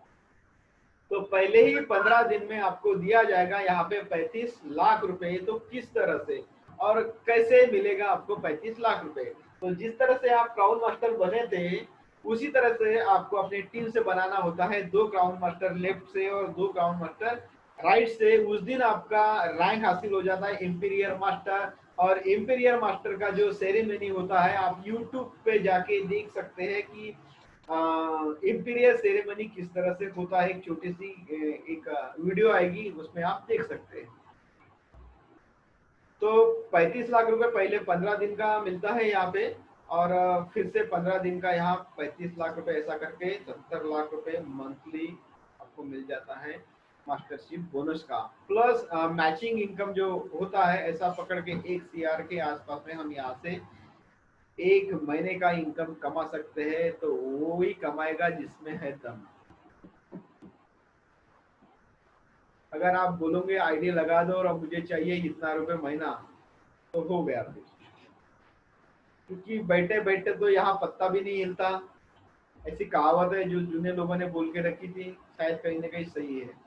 तो पहले ही 15 दिन में आपको दिया जाएगा यहाँ पे 35 लाख रुपए। तो किस तरह से और कैसे मिलेगा आपको 35 लाख रुपए? तो जिस तरह से आप क्राउन मास्टर बने थे, उसी तरह से आपको अपनी टीम से बनाना होता है। 2 क्राउन मास्टर लेफ्ट से और 2 क्राउन मास्टर राइट से। उस दिन आपका रैंक हासिल हो जाता है इंपीरियर मास्टर। और इंपीरियर मास्टर का जो सेरेमनी होता है, आप यूट्यूब पे जाके देख सकते हैं कि इंपीरियर सेरेमनी किस तरह से होता है। एक छोटी सी एक वीडियो आएगी, उसमें आप देख सकते हैं। तो 35 लाख रुपए पहले 15 दिन का मिलता है यहाँ पे, और फिर से 15 दिन का यहाँ 35 लाख रुपए, ऐसा करके 70 लाख रुपए मंथली आपको मिल जाता है मास्टरशिप बोनस का। प्लस मैचिंग इनकम जो होता है, ऐसा पकड़ के 1 CR के आसपास में हम यहाँ से 1 महीने का इनकम कमा सकते हैं। तो वो ही कमाएगा जिसमें है दम। अगर आप बोलोगे आईडिया लगा दो और अब मुझे चाहिए इतना रुपए महीना, तो हो गया फिर। क्योंकि बैठे बैठे तो यहाँ पत्ता भी नहीं हिलता, ऐसी कहावत है जो जूने लोगों ने बोल के रखी थी, शायद कहीं ना कहीं सही है।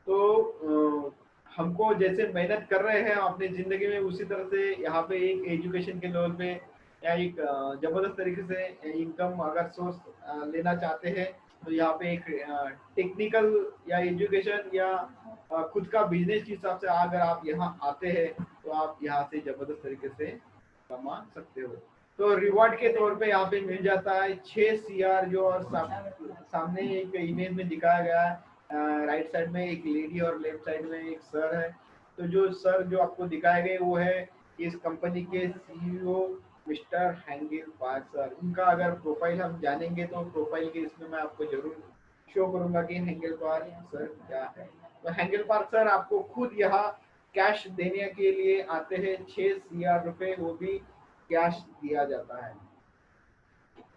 तो हमको जैसे मेहनत कर रहे हैं अपनी जिंदगी में, उसी तरह से यहाँ पे एक एजुकेशन के लेवल पे या एक जबरदस्त तरीके से इनकम अगर सोर्स लेना चाहते हैं, तो यहाँ पे एक टेक्निकल या एजुकेशन या खुद का बिजनेस के हिसाब से अगर आप यहाँ आते हैं, तो आप यहाँ से जबरदस्त तरीके से कमा सकते हो। तो रिवॉर्ड के तौर पे यहाँ पे मिल जाता है 6 CR, जो और सामने एक इमेज में दिखाया गया है। राइट साइड में एक लेडी और लेफ्ट साइड में एक सर है। तो जो सर जो आपको दिखाए गए, वो है इस कंपनी के CEO मिस्टर हैंगेल पार्क सर। उनका अगर प्रोफाइल हम जानेंगे, तो प्रोफाइल के इसमें मैं आपको जरूर शो करूंगा कि हैंगेल पार्क सर क्या है। तो हैंगेल पार्क सर आपको खुद यहाँ कैश देने के लिए आते हैं, 6 CR रुपए, वो भी कैश दिया जाता है।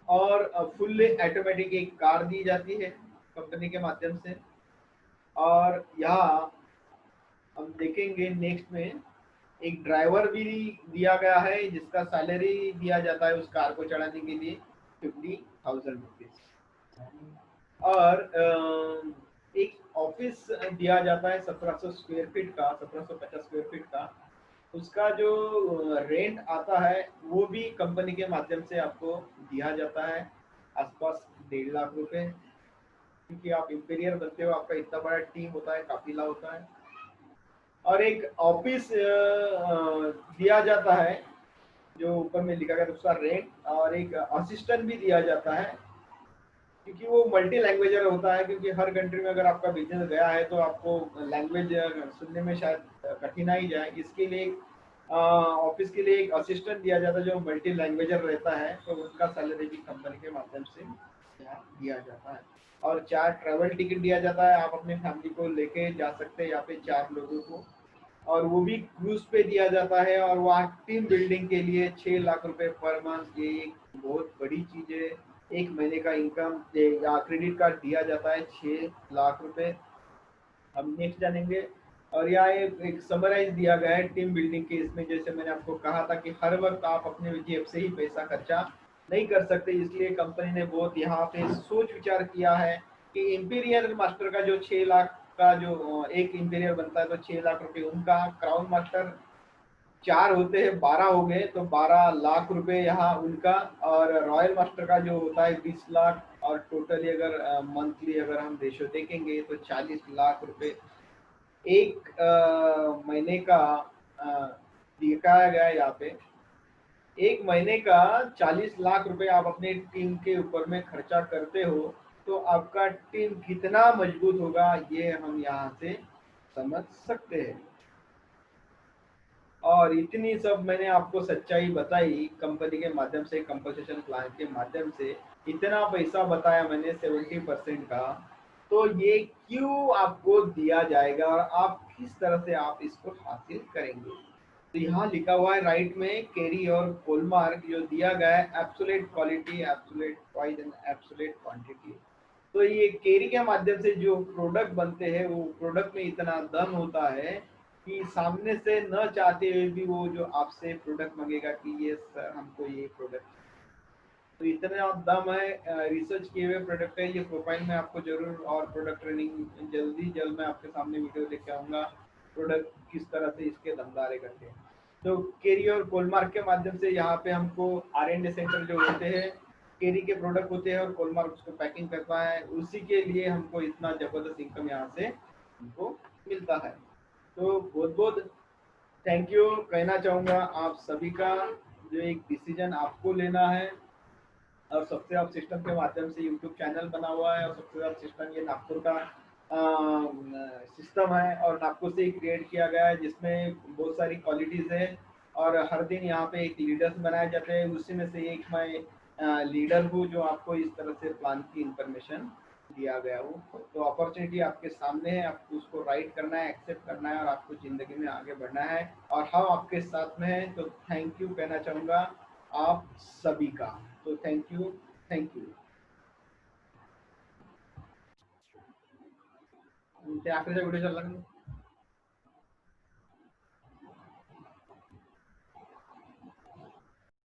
और फुल्ली ऑटोमेटिक एक कार दी जाती है कंपनी के माध्यम से। और यहाँ हम देखेंगे नेक्स्ट में एक ड्राइवर भी दिया गया है, जिसका सैलरी दिया जाता है उस कार को चलाने के लिए 50,000 रुपीज। और एक ऑफिस दिया जाता है 1700 स्क्वायर फीट का, 1750 स्क्वायर फीट का। उसका जो रेंट आता है, वो भी कंपनी के माध्यम से आपको दिया जाता है, आसपास 1.5 लाख रुपए। क्योंकि आप इंपीरियर बनते हो, आपका इतना बड़ा टीम होता है, काफिला होता है। और एक ऑफिस दिया जाता है, जो ऊपर में लिखा गया उसका रेंट। और एक असिस्टेंट भी दिया जाता है, क्योंकि वो मल्टी लैंग्वेजर होता है। क्योंकि हर कंट्री में अगर आपका बिजनेस गया है, तो आपको लैंग्वेज सुनने में शायद कठिनाई जाए, इसके लिए ऑफिस के लिए एक असिस्टेंट दिया जाता है जो मल्टी लैंग्वेजर रहता है। तो उसका सैलरी भी कंपनी के माध्यम से यहाँ दिया जाता है। और 4 ट्रैवल टिकट दिया जाता है, आप अपने फैमिली को लेके जा सकते हैं यहाँ पे 4 लोगों को। और वो भी क्रूज पे दिया जाता है। और वहाँ टीम बिल्डिंग के लिए 6 लाख रुपए पर मंथ, ये एक बहुत बड़ी चीज है। 1 महीने का इनकम या क्रेडिट कार्ड दिया जाता है 6 लाख रुपए। हम नेक्स्ट जानेंगे। और यहाँ एक समराइज दिया गया है टीम बिल्डिंग के इसमें। जैसे मैंने आपको कहा था कि हर वक्त आप अपने जेब से ही पैसा खर्चा नहीं कर सकते, इसलिए कंपनी ने बहुत यहाँ पे सोच विचार किया है कि इंपीरियर मास्टर का जो 6 लाख का जो एक इंपीरियर बनता है, तो 6 लाख रुपए उनका। क्राउन मास्टर 4 होते हैं, 12 हो गए, तो 12 लाख रुपए यहाँ उनका। और रॉयल मास्टर का जो होता है 20 लाख, और टोटली अगर मंथली अगर हम रेशो देखेंगे तो 40 लाख रुपए एक महीने का दिखाया गया है यहाँ पे। एक महीने का 40 लाख रुपए आप अपने टीम के ऊपर में खर्चा करते हो, तो आपका टीम कितना मजबूत होगा ये हम यहाँ से समझ सकते हैं। और इतनी सब मैंने आपको सच्चाई बताई कंपनी के माध्यम से, कंपनसेशन प्लान के माध्यम से इतना पैसा बताया मैंने 70% का, तो ये क्यों आपको दिया जाएगा और आप किस तरह से आप इसको हासिल करेंगे। तो यहाँ लिखा हुआ है राइट में, केरी और कोलमार्क जो दिया गया है, absolute quality, absolute price and absolute quantity. तो ये केरी के माध्यम से जो प्रोडक्ट बनते हैं वो प्रोडक्ट में इतना दम होता है कि सामने से न चाहते हुए भी वो जो आपसे प्रोडक्ट मांगेगा कि ये सर हमको ये प्रोडक्ट, तो इतना दम है। रिसर्च किए हुए प्रोडक्ट है ये। प्रोफाइल में आपको जरूर और प्रोडक्ट ट्रेनिंग जल्द मैं आपके सामने वीडियो लेके आऊँगा, प्रोडक्ट किस तरह से इसके दमदारे करके। तो केरी और कोलमार्क के माध्यम से यहाँ पे हमको R&D सेंटर जो होते हैं, केरी के प्रोडक्ट होते हैं और कोलमार्क उसको पैकिंग करता है, उसी के लिए हमको इतना जबरदस्त इनकम यहाँ से हमको मिलता है। तो बहुत बहुत थैंक यू कहना चाहूँगा आप सभी का, जो एक डिसीजन आपको लेना है। और सबसे आप सिस्टम के माध्यम से यूट्यूब चैनल बना हुआ है, और सबसे आप सिस्टम ये नागपुर का सिस्टम है और नागपुर से ही क्रिएट किया गया है, जिसमें बहुत सारी क्वालिटीज़ है। और हर दिन यहाँ पे एक लीडर्स बनाए जाते हैं, उसी में से एक मैं लीडर हूँ जो आपको इस तरह से प्लान की इंफॉर्मेशन दिया गया हूँ। तो अपॉर्चुनिटी आपके सामने है, आपको उसको राइट करना है, एक्सेप्ट करना है और आपको ज़िंदगी में आगे बढ़ना है। और हम आपके साथ में हैं, तो थैंक यू कहना चाहूँगा आप सभी का। तो थैंक यू, थैंक यू। ते आखरीचा व्हिडिओ चालला का?